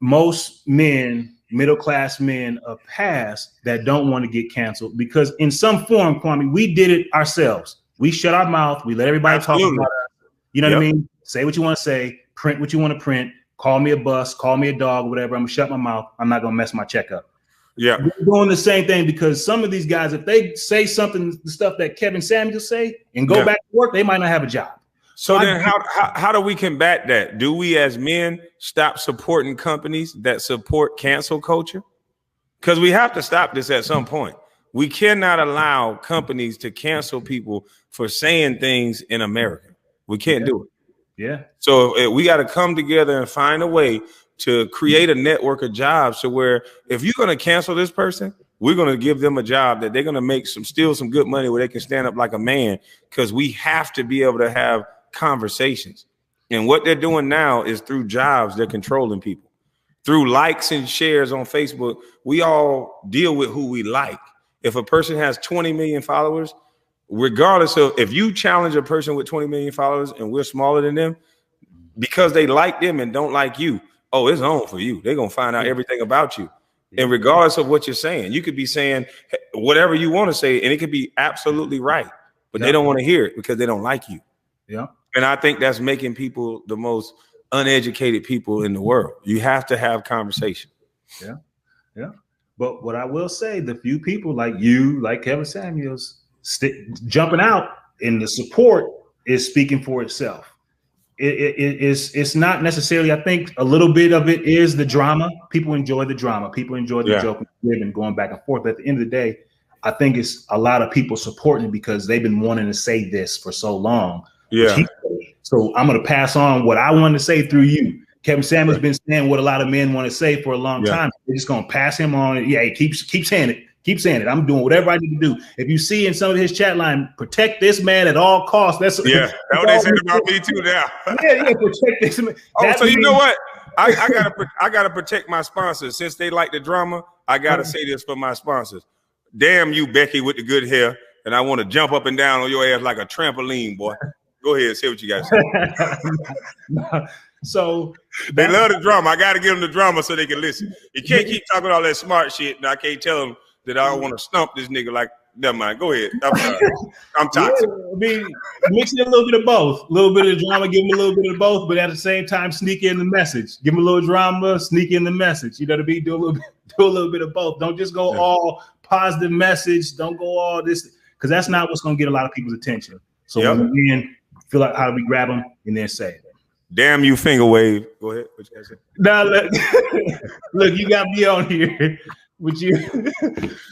most men, middle-class men, a pass that don't want to get canceled because in some form, Kwame, we did it ourselves. We shut our mouth. We let everybody talk about us. You know what I mean? Say what you want to say. Print what you want to print. Call me a bus. Call me a dog. Whatever. I'm gonna shut my mouth. I'm not gonna mess my check up. Yeah, we're doing the same thing because some of these guys, if they say something, the stuff that Kevin Samuels say, and go back to work, they might not have a job. So then how do we combat that? Do we as men stop supporting companies that support cancel culture? Because we have to stop this at some point. We cannot allow companies to cancel people for saying things in America. We can't do it. Yeah. So we got to come together and find a way to create a network of jobs to where if you're going to cancel this person, we're going to give them a job that they're going to make steal some good money where they can stand up like a man, because we have to be able to have conversations. And what they're doing now is through jobs, they're controlling people. Through likes and shares on Facebook, we all deal with who we like. If a person has 20 million followers, regardless of if you challenge a person with 20 million followers and we're smaller than them, because they like them and don't like you, oh, it's on for you. They're going to find out everything about you. And regardless of what you're saying, you could be saying whatever you want to say, and it could be absolutely right, but they don't want to hear it because they don't like you. Yeah. And I think that's making people the most uneducated people in the world. You have to have conversation. Yeah. Yeah. But what I will say, the few people like you, like Kevin Samuels, jumping out in the support is speaking for itself. It's not necessarily, I think a little bit of it is the drama. People enjoy the drama. People enjoy the joke and going back and forth. But at the end of the day, I think it's a lot of people supporting because they've been wanting to say this for so long. Yeah. So I'm going to pass on what I wanted to say through you. Kevin Samuels been saying what a lot of men want to say for a long time. They're just going to pass him on. Yeah, keep saying it. Keep saying it. I'm doing whatever I need to do. If you see in some of his chat line, protect this man at all costs. That's that's what they said about me too now. Protect this man. So you know what? I gotta protect my sponsors. Since they like the drama, I gotta say this for my sponsors. Damn you, Becky, with the good hair, and I want to jump up and down on your ass like a trampoline, boy. Go ahead, say what you got to say. So they love the drama. I gotta give them the drama so they can listen. You can't keep talking all that smart shit, and I can't tell them that I don't want to stump this nigga. Like, never mind. Go ahead. I'm toxic. I mean, mixing a little bit of both. A little bit of drama, give him a little bit of both, but at the same time, sneak in the message. Give him a little drama, sneak in the message. You know what I mean? Do a little bit of both. Don't just go all positive message. Don't go all this, because that's not what's going to get a lot of people's attention. So when we feel like how do we grab them and then say it. Damn you, finger wave. Go ahead. What you guys say? Now look, you got me on here. Would you?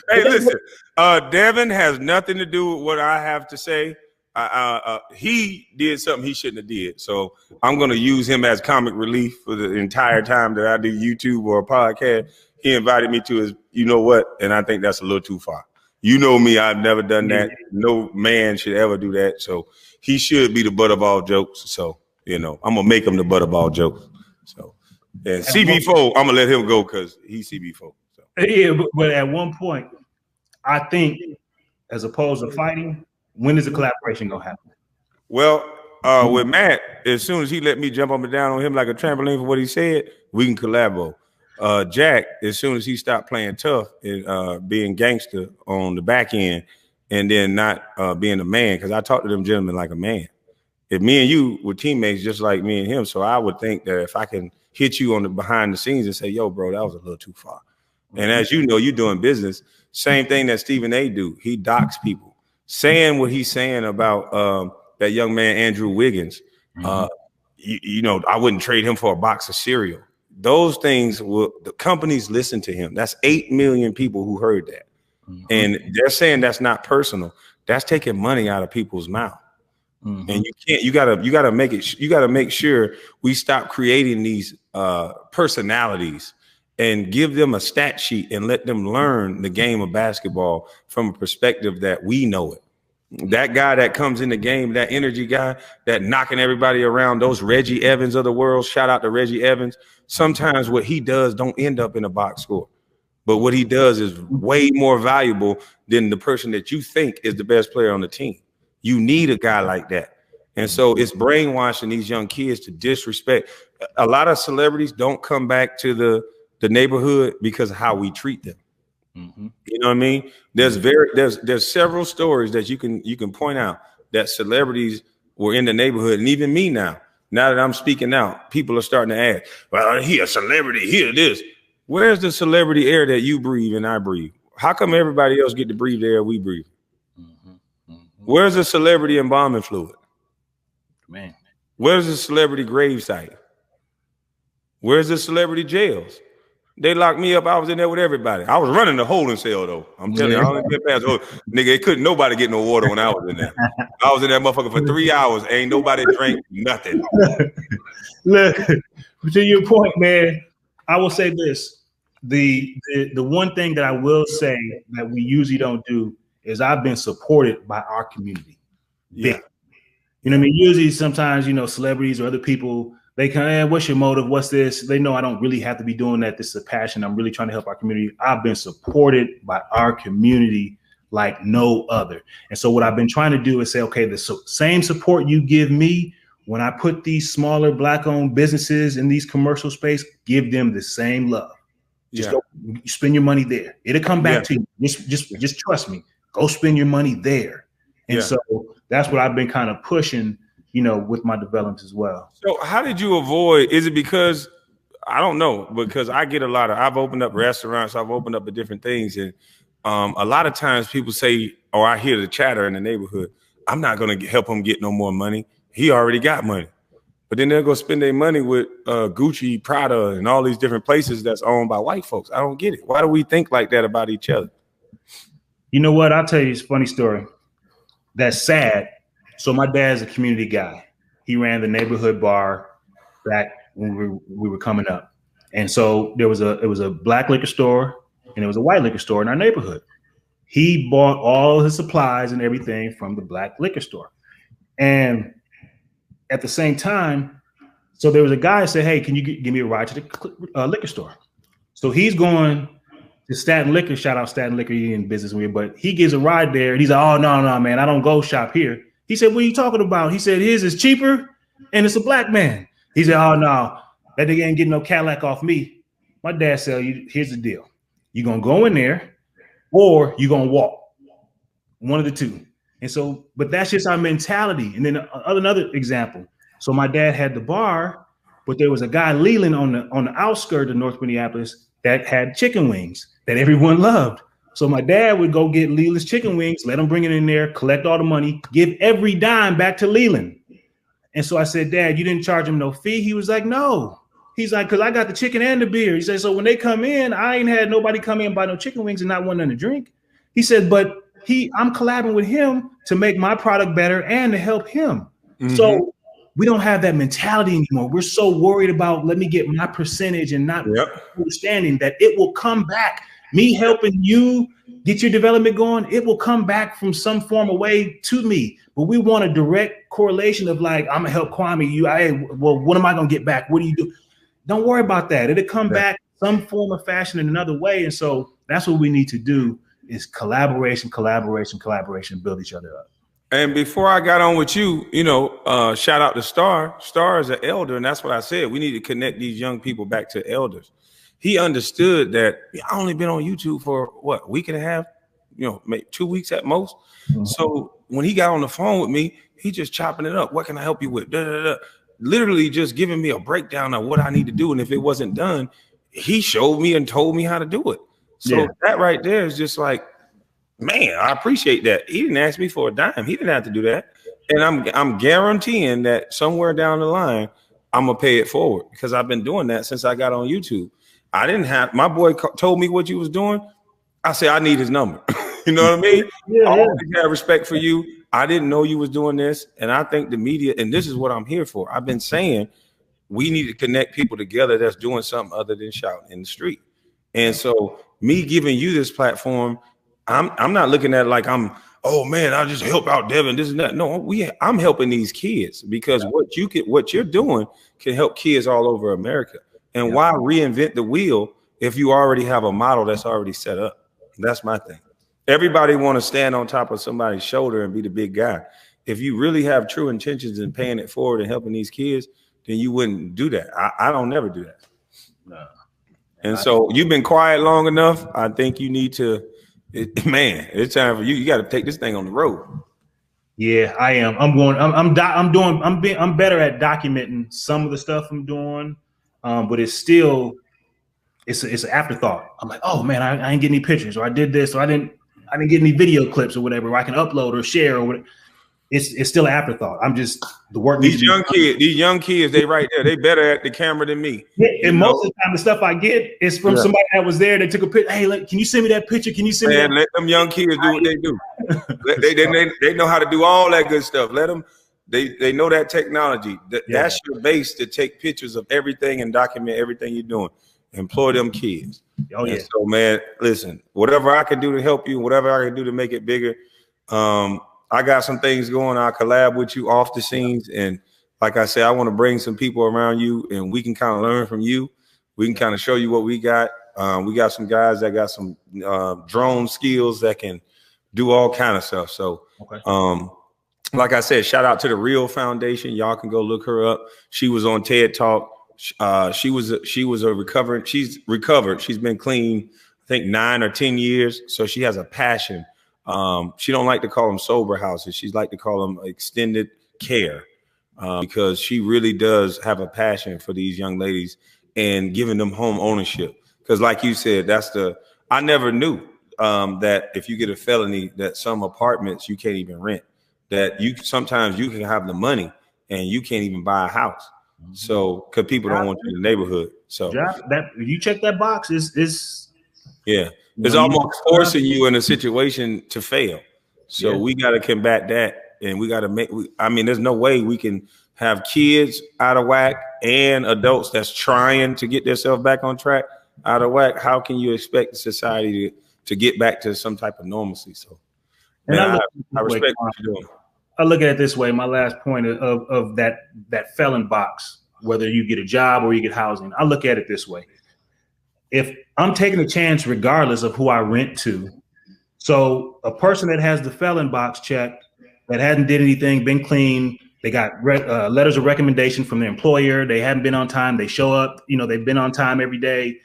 Hey, listen. Devin has nothing to do with what I have to say. He did something he shouldn't have did. So I'm going to use him as comic relief for the entire time that I do YouTube or a podcast. He invited me to his, you know what? And I think that's a little too far. You know me, I've never done that. No man should ever do that. So he should be the butt of all jokes. So, I'm going to make him the butt of all jokes. So, and CB4, I'm going to let him go because he's CB4. Yeah, but at one point, I think, as opposed to fighting, when is the collaboration gonna happen? Well, with Matt, as soon as he let me jump up and down on him like a trampoline for what he said, we can collaborate. Jack, as soon as he stopped playing tough and being gangster on the back end, and then not being a man, because I talk to them gentlemen like a man. If me and you were teammates just like me and him, so I would think that if I can hit you on the behind the scenes and say, yo, bro, that was a little too far. And as you know, you're doing business. Same thing that Stephen A. do. He docks people. Saying what he's saying about that young man, Andrew Wiggins. I wouldn't trade him for a box of cereal. Those things, the companies listen to him. That's 8 million people who heard that. And they're saying that's not personal. That's taking money out of people's mouth. And you gotta make sure we stop creating these personalities and give them a stat sheet and let them learn the game of basketball from a perspective that we know it. That guy that comes in the game, that energy guy, that knocking everybody around, those Reggie Evans of the world, shout out to Reggie Evans. Sometimes what he does don't end up in a box score, but what he does is way more valuable than the person that you think is the best player on the team. You need a guy like that. And so it's brainwashing these young kids to disrespect. A lot of celebrities don't come back to the neighborhood because of how we treat them. You know what I mean? There's several stories that you can point out that celebrities were in the neighborhood, and even me now that I'm speaking out, people are starting to ask, well, he a celebrity, he this. Where's the celebrity air that you breathe and I breathe? How come everybody else get to breathe the air we breathe? Where's the celebrity embalming fluid? Man. Where's the celebrity gravesite? Where's the celebrity jails? They locked me up. I was in there with everybody. I was running the holding cell though. I'm telling you, I only been past nigga. It couldn't nobody get no water when I was in there. I was in that motherfucker for 3 hours. Ain't nobody drank nothing. Look, to your point, man, I will say this. The one thing that I will say that we usually don't do is I've been supported by our community. Yeah. You know what I mean? Usually sometimes, celebrities or other people, they come, what's your motive? What's this? They know I don't really have to be doing that. This is a passion. I'm really trying to help our community. I've been supported by our community like no other. And so what I've been trying to do is say, okay, the same support you give me when I put these smaller Black-owned businesses in these commercial space, give them the same love. Just go spend your money there. It'll come back to you. Just trust me. Go spend your money there. And so that's what I've been kind of pushing, with my developments as well. So how did you avoid, is it because, I don't know, because I get I've opened up restaurants, I've opened up different things. And a lot of times people say, or I hear the chatter in the neighborhood, I'm not going to help him get no more money. He already got money. But then they'll go spend their money with Gucci, Prada, and all these different places that's owned by white folks. I don't get it. Why do we think like that about each other? You know what? I'll tell you a funny story. That's sad. So my dad's a community guy. He ran the neighborhood bar back when we were coming up. And so it was a Black liquor store and there was a white liquor store in our neighborhood. He bought all his supplies and everything from the Black liquor store. And at the same time, so there was a guy that said, hey, can you give me a ride to the liquor store? So he's going to Staten Liquor, shout out Staten Liquor, he in business with, but he gives a ride there and he's like, oh, no, man, I don't go shop here. He said, what are you talking about? He said, his is cheaper and it's a Black man. He said, oh, no, that nigga ain't getting no Cadillac off me. My dad said, here's the deal. You're going to go in there or you're going to walk. One of the two. And so, but that's just our mentality. And then another example. So my dad had the bar, but there was a guy, Leland, on the outskirts of North Minneapolis that had chicken wings that everyone loved. So my dad would go get Leland's chicken wings, let him bring it in there, collect all the money, give every dime back to Leland. And so I said, Dad, you didn't charge him no fee? He was like, no. He's like, because I got the chicken and the beer. He said, so when they come in, I ain't had nobody come in and buy no chicken wings and not want nothing to drink. He said, but I'm collabing with him to make my product better and to help him. Mm-hmm. So we don't have that mentality anymore. We're so worried about, let me get my percentage and not understanding that it will come back. Me helping you get your development going, it will come back from some form of way to me. But we want a direct correlation of like, I'm gonna help Kwame. Well, what am I gonna get back? What do you do? Don't worry about that. It'll come back some form of fashion in another way. And so that's what we need to do is collaboration, build each other up. And before I got on with you, shout out to Star. Star is an elder, and that's what I said. We need to connect these young people back to elders. He understood that I only been on YouTube for a week and a half, maybe 2 weeks at most. Mm-hmm. So when he got on the phone with me, he just chopping it up. What can I help you with? Literally just giving me a breakdown of what I need to do. And if it wasn't done, he showed me and told me how to do it. So that right there is just like, man, I appreciate that. He didn't ask me for a dime. He didn't have to do that. And I'm guaranteeing that somewhere down the line, I'm going to pay it forward because I've been doing that since I got on YouTube. I didn't have, my boy told me what you was doing. I said, I need his number. You know what I mean? I always had respect for you. I didn't know you was doing this. And I think the media, and this is what I'm here for. I've been saying we need to connect people together that's doing something other than shouting in the street. And so me giving you this platform, I'm not looking at it like oh man, I'll just help out Devin, this and that. No, I'm helping these kids because what you're doing can help kids all over America. And why reinvent the wheel if you already have a model that's already set up? That's my thing. Everybody want to stand on top of somebody's shoulder and be the big guy. If you really have true intentions in paying it forward and helping these kids, then you wouldn't do that. I don't never do that. No. And so you've been quiet long enough. I think you need to, it's time for you. You got to take this thing on the road. Yeah, I am. I'm better at documenting some of the stuff I'm doing, but it's still it's an afterthought. I'm like, oh man, I ain't getting any pictures, or I did this, or I didn't get any video clips or whatever, where I can upload or share or whatever. It's still an afterthought. I'm just the work. These young kids, they right there. They better at the camera than me. Yeah, and most of the time, the stuff I get is from somebody that was there. They took a picture. Hey, can you send me that picture? Can you send me that? Let them young kids do what they do. they know how to do all that good stuff. Let them. They know that technology. That's your base to take pictures of everything and document everything you're doing. Employ them kids. Oh yeah. And so, man, listen. Whatever I can do to help you, whatever I can do to make it bigger. I got some things going. I'll collab with you off the scenes. And like I said, I want to bring some people around you and we can kind of learn from you. We can kind of show you what we got. We got some guys that got some drone skills that can do all kind of stuff. So, like I said, shout out to the Real Foundation. Y'all can go look her up. She was on TED Talk. She's recovered. She's been clean, I think 9 or 10 years. So she has a passion. She don't like to call them sober houses. She's like to call them extended care because she really does have a passion for these young ladies and giving them home ownership. Because like you said, I never knew that if you get a felony, that some apartments you can't even rent, that sometimes you can have the money and you can't even buy a house. So, because people don't want you in the neighborhood. So that you check that box is yeah. It's almost forcing you in a situation to fail. So we got to combat that, and we got to there's no way we can have kids out of whack and adults that's trying to get themselves back on track out of whack. How can you expect society to get back to some type of normalcy? So, man, I respect what you're doing. I look at it this way. My last point of that felon box, whether you get a job or you get housing, I look at it this way. If I'm taking a chance, regardless of who I rent to, so a person that has the felon box checked, that hadn't did anything, been clean, they got letters of recommendation from their employer, they haven't been on time, they show up, they've been on time every day.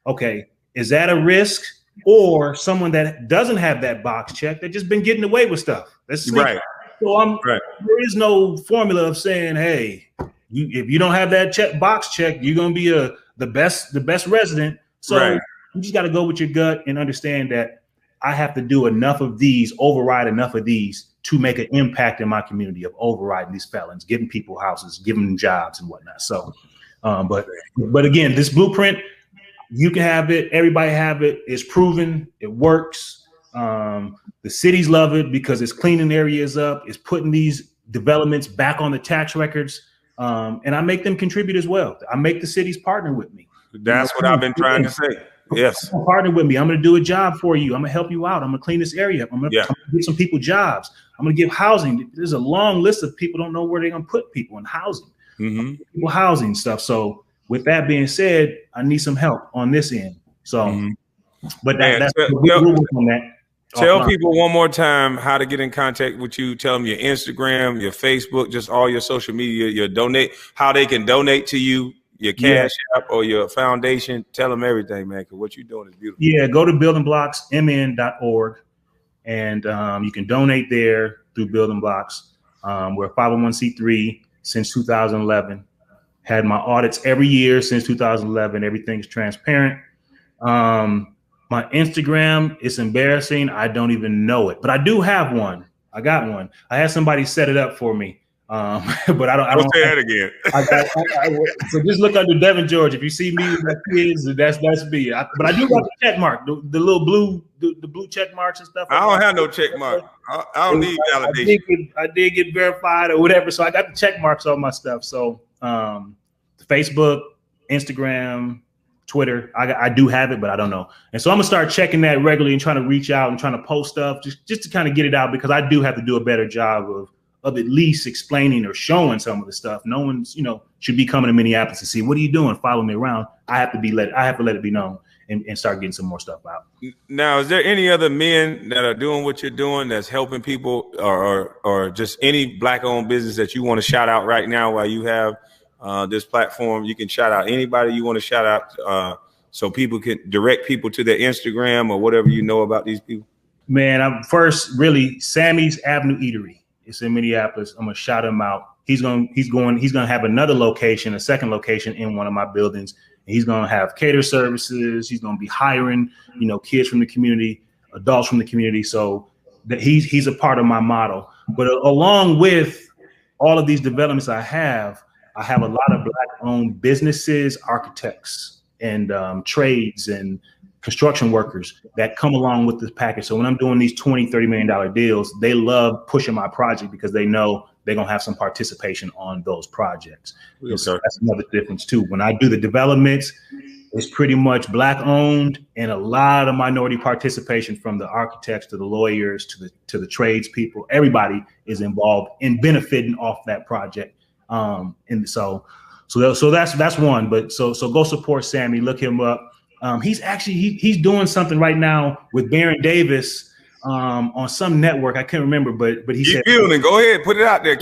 Okay, is that a risk? Or someone that doesn't have that box checked, they've just been getting away with stuff. That's right. So there is no formula of saying, hey, if you don't have that box checked, you're gonna be the best resident. So you just got to go with your gut and understand that I have to do override enough of these to make an impact in my community of overriding these felons, giving people houses, giving them jobs and whatnot. So, but again, this blueprint, you can have it. Everybody have it. It's proven. It works. The cities love it because it's cleaning areas up. It's putting these developments back on the tax records. And I make them contribute as well. I make the cities partner with me. That's what I've been trying to say. Yes. Partner with me. I'm going to do a job for you. I'm going to help you out. I'm going to clean this area up. I'm going to give some people jobs. I'm going to give housing. There's a long list of people don't know where they're going to put people in housing. People housing stuff. So with that being said, I need some help on this end. So, but that's on that. Tell people one more time how to get in contact with you. Tell them your Instagram, your Facebook, just all your social media, your donate, how they can donate to you, your Cash App or your foundation. Tell them everything, man, because what you're doing is beautiful. Yeah, go to buildingblocksmn.org and you can donate there through Building Blocks. We're a 501c3 since 2011. Had my audits every year since 2011. Everything's transparent. My Instagram is embarrassing. I don't even know it, but I do have one. I got one. I had somebody set it up for me. But I don't say that again. So just look under Devin George. If you see me with my kids, that's me. But I do got the check mark, the little blue, the blue check marks and stuff. I don't have no check mark. I don't need validation. I did get verified or whatever, so I got the check marks on my stuff. So Facebook, Instagram, Twitter, I do have it, but I don't know. And so I'm gonna start checking that regularly and trying to reach out and trying to post stuff just to kind of get it out, because I do have to do a better job of at least explaining or showing some of the stuff. No one's, should be coming to Minneapolis to see, what are you doing? Follow me around. I have to let it be known and start getting some more stuff out. Now, is there any other men that are doing what you're doing that's helping people, or just any Black-owned business that you want to shout out right now while you have this platform? You can shout out anybody you want to shout out, so people can direct people to their Instagram or whatever you know about these people. Man, I'm first really Sammy's Avenue Eatery. It's in Minneapolis. I'm gonna shout him out. He's gonna have another location, a second location in one of my buildings. And he's gonna have cater services. He's gonna be hiring, kids from the community, adults from the community. So that he's a part of my model. But along with all of these developments I have a lot of Black-owned businesses, architects, and trades and construction workers that come along with this package. So when I'm doing these $20, $30 million deals, they love pushing my project because they know they're going to have some participation on those projects. Okay. So that's another difference too. When I do the developments, it's pretty much Black-owned and a lot of minority participation from the architects to the lawyers to the tradespeople. Everybody is involved in benefiting off that project. And so that's one. But so go support Sammy. Look him up. He's doing something right now with Baron Davis on some network. I can't remember, but he said, building. Go ahead, put it out there.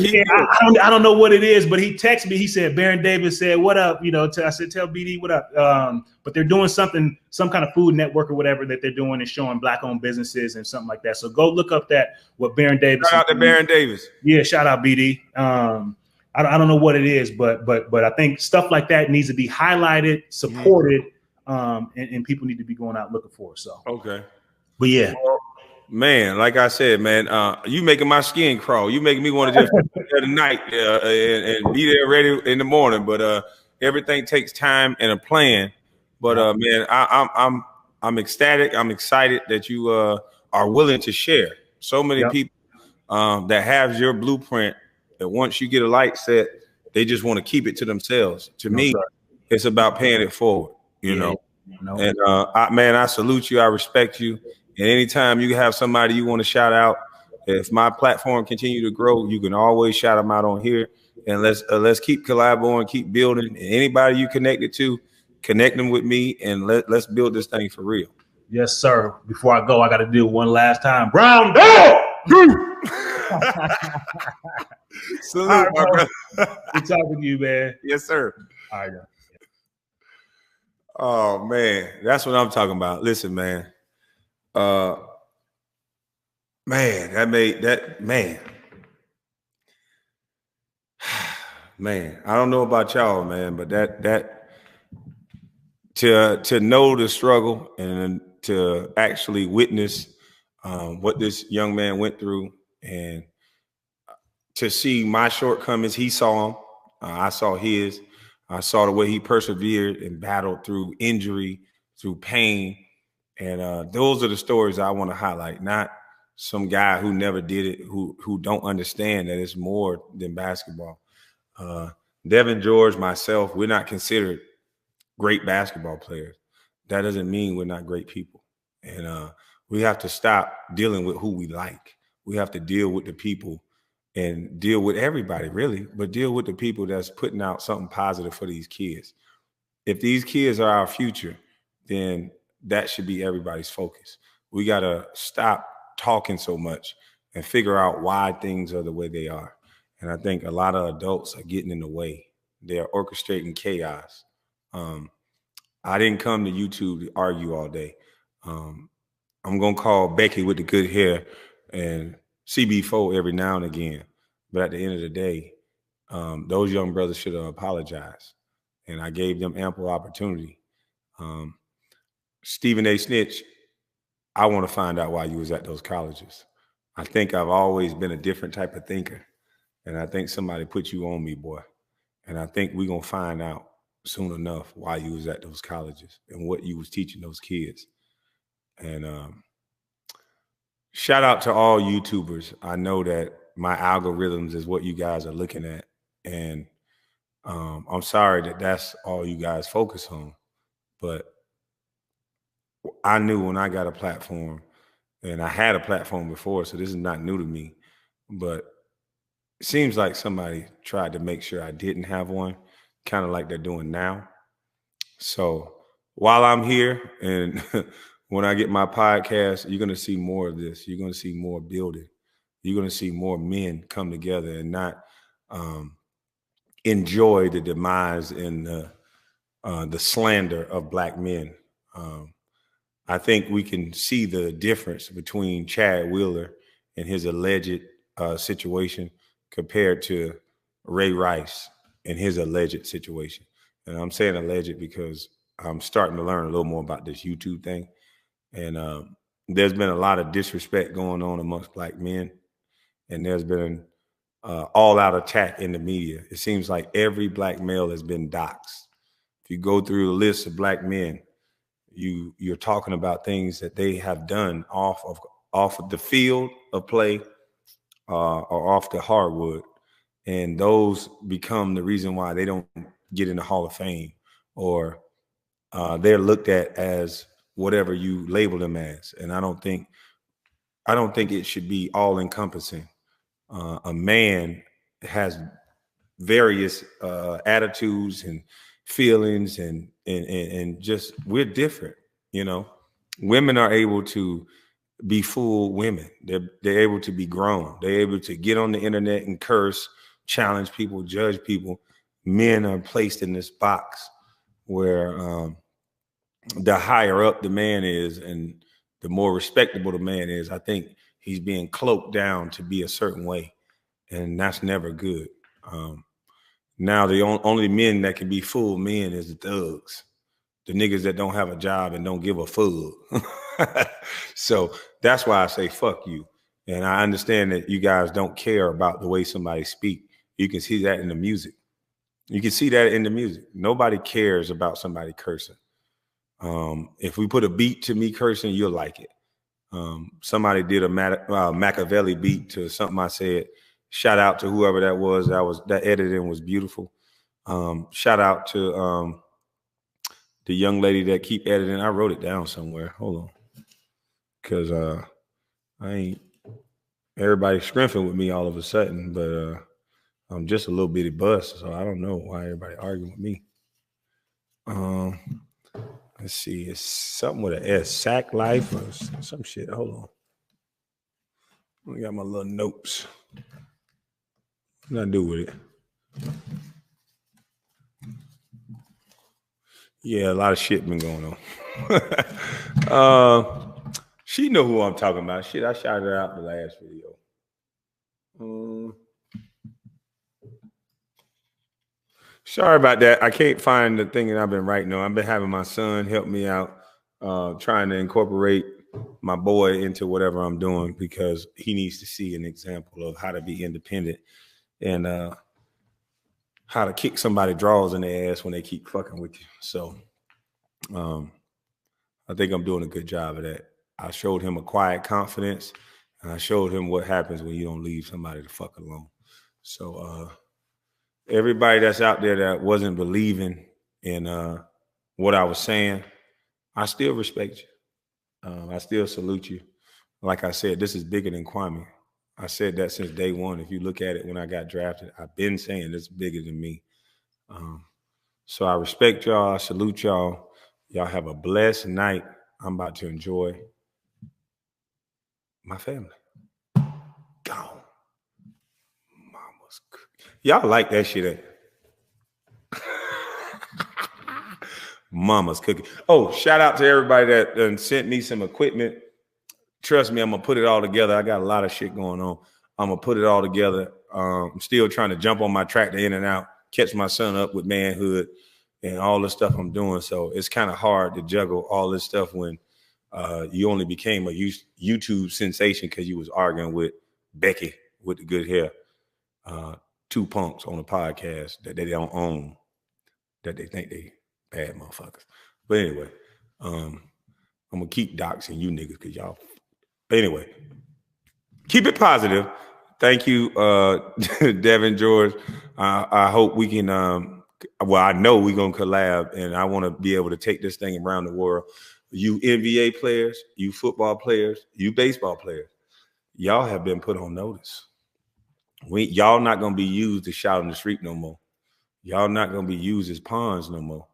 I don't know what it is, but he texted me. He said, Baron Davis said, "What up?" I said, "Tell BD what up." But they're doing something, some kind of food network or whatever that they're doing and showing Black-owned businesses and something like that. So go look up what Baron Davis. Shout out to Baron Davis. Yeah, shout out BD. I don't know what it is, but I think stuff like that needs to be highlighted, supported. And people need to be going out looking for it. So okay, but yeah, man, like I said, man, you making my skin crawl. You making me want to just be there tonight and be there ready in the morning. But everything takes time and a plan. But man, I'm ecstatic. I'm excited that you are willing to share. So many people that have your blueprint. That once you get a light set, they just want to keep it to themselves. To me, it's about paying it forward. And I salute you. I respect you. And anytime you have somebody you want to shout out, if my platform continue to grow, you can always shout them out on here. And let's keep collaborating, keep building. And anybody you connected to, connect them with me, and let's build this thing for real. Yes, sir. Before I go, I got to do one last time. Brown dog. Salute, right, my brother. Good talking to you, man. Yes, sir. All right. Oh man, that's what I'm talking about. Listen, man. Man, man. I don't know about y'all, man, but that to know the struggle and to actually witness what this young man went through, and to see my shortcomings, he saw them. I saw his. I saw the way he persevered and battled through injury, through pain. And those are the stories I want to highlight, not some guy who never did it, who don't understand that it's more than basketball. Devin George, myself, we're not considered great basketball players. That doesn't mean we're not great people. And we have to stop dealing with who we like. We have to deal with the people and deal with everybody, really, but deal with the people that's putting out something positive for these kids. If these kids are our future, then that should be everybody's focus. We got to stop talking so much and figure out why things are the way they are. And I think a lot of adults are getting in the way. They are orchestrating chaos. I didn't come to YouTube to argue all day. I'm going to call Becky with the good hair and CB4 every now and again. But at the end of the day, those young brothers should have apologized. And I gave them ample opportunity. Stephen A. Snitch, I want to find out why you was at those colleges. I think I've always been a different type of thinker. And I think somebody put you on me, boy. And I think we're going to find out soon enough why you was at those colleges and what you was teaching those kids. And shout out to all YouTubers. I know that my algorithms is what you guys are looking at. And I'm sorry that that's all you guys focus on. But I knew when I got a platform, and I had a platform before, so this is not new to me, but it seems like somebody tried to make sure I didn't have one, kind of like they're doing now. So while I'm here and when I get my podcast, you're going to see more of this. You're going to see more building. You're going to see more men come together and not enjoy the demise and the slander of Black men. I think we can see the difference between Chad Wheeler and his alleged situation compared to Ray Rice and his alleged situation. And I'm saying alleged because I'm starting to learn a little more about this YouTube thing. And there's been a lot of disrespect going on amongst black men. And there's been all-out attack in the media. It seems like every black male has been doxxed. If you go through the list of black men, you're talking about things that they have done off of the field of play or off the hardwood. And those become the reason why they don't get in the Hall of Fame, or they're looked at as whatever you label them as. And I don't think it should be all encompassing. A man has various attitudes and feelings and just, we're different. You know, women are able to be full women. They're able to be grown. They're able to get on the internet and curse, challenge people, judge people. Men are placed in this box where the higher up the man is and the more respectable the man is, I think he's being cloaked down to be a certain way. And that's never good. Now the only men that can be full men is the thugs, the niggas that don't have a job and don't give a fuck. So that's why I say fuck you. And I understand that you guys don't care about the way somebody speak. You can see that in the music. You can see that in the music. Nobody cares about somebody cursing. If we put a beat to me cursing, you'll like it. Somebody did a Machiavelli beat to something I said. Shout out to whoever that was. That editing was beautiful. Shout out to the young lady that keep editing. I wrote it down somewhere. Hold on. Because I ain't everybody scrimping with me all of a sudden, but I'm just a little bitty bust, so I don't know why everybody arguing with me. Let's see, it's something with an S, Sack Life or some shit. Hold on. I got my little notes. What did I do with it? Yeah, a lot of shit been going on. She know who I'm talking about. Shit, I shouted her out in the last video. Sorry about that. I can't find the thing that I've been writing on. I've been having my son help me out, trying to incorporate my boy into whatever I'm doing because he needs to see an example of how to be independent and how to kick somebody draws in their ass when they keep fucking with you. So I think I'm doing a good job of that. I showed him a quiet confidence, and I showed him what happens when you don't leave somebody the fuck alone. So everybody that's out there that wasn't believing in what I was saying, I still respect you. I still salute you. Like I said, this is bigger than Kwame. I said that since day one. If you look at it when I got drafted, I've been saying it's bigger than me. So I respect y'all. I salute y'all. Y'all have a blessed night. I'm about to enjoy my family. Gone. Mama's y'all like that shit. Mama's cooking. Oh, shout out to everybody that sent me some equipment. Trust me, I'm going to put it all together. I got a lot of shit going on. I'm going to put it all together. I'm still trying to jump on my tractor in and out, catch my son up with manhood and all the stuff I'm doing. So it's kind of hard to juggle all this stuff when you only became a YouTube sensation because you was arguing with Becky with the good hair. Two punks on a podcast that they don't own, that they think they bad motherfuckers. But anyway, I'm going to keep doxing you niggas because y'all. Anyway, keep it positive. Thank you, Devin George. I hope we can, well, I know we're going to collab, and I want to be able to take this thing around the world. You NBA players, you football players, you baseball players, y'all have been put on notice. Y'all not going to be used to shout in the street no more. Y'all not going to be used as pawns no more.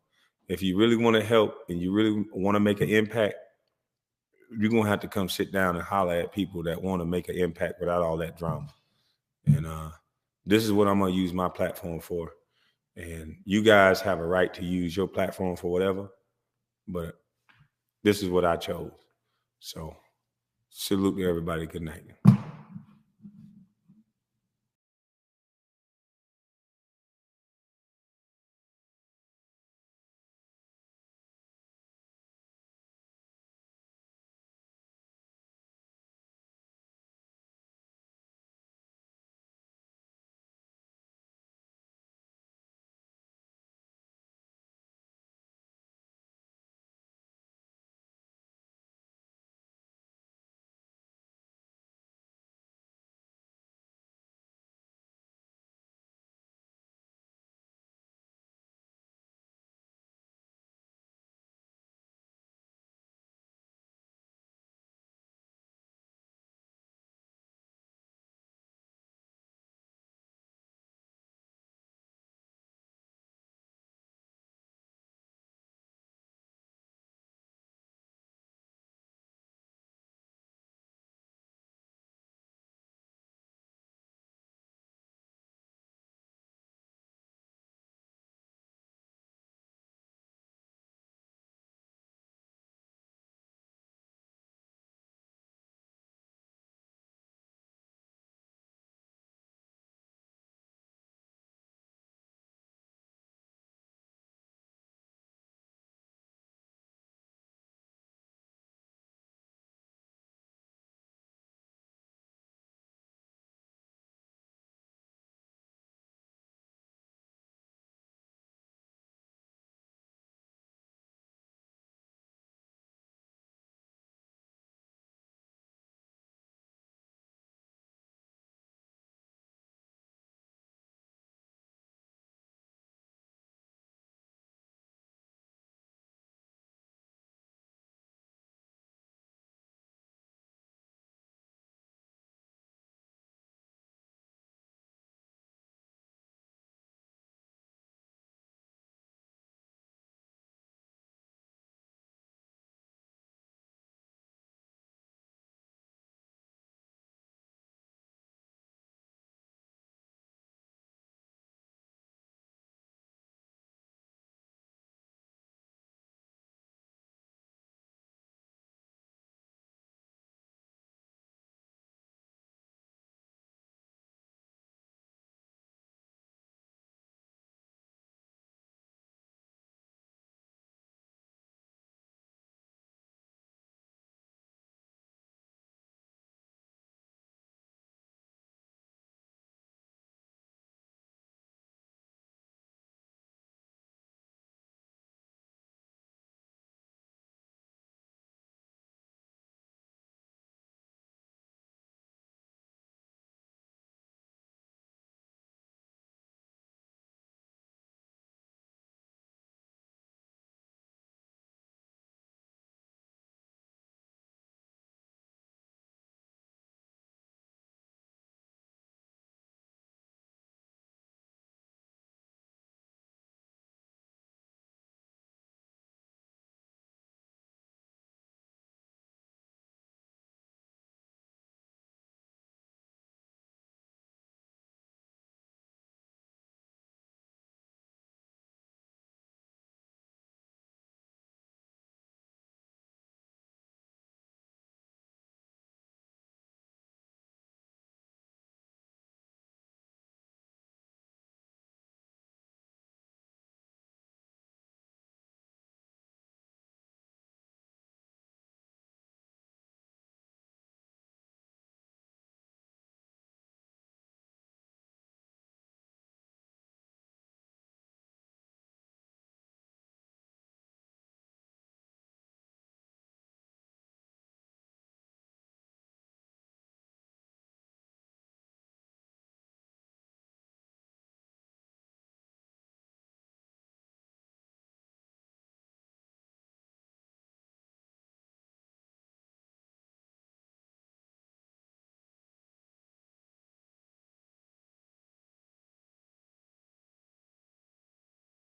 If you really want to help and you really want to make an impact, you're going to have to come sit down and holler at people that want to make an impact without all that drama. And this is what I'm going to use my platform for. And you guys have a right to use your platform for whatever, but this is what I chose. So salute to everybody. Good night.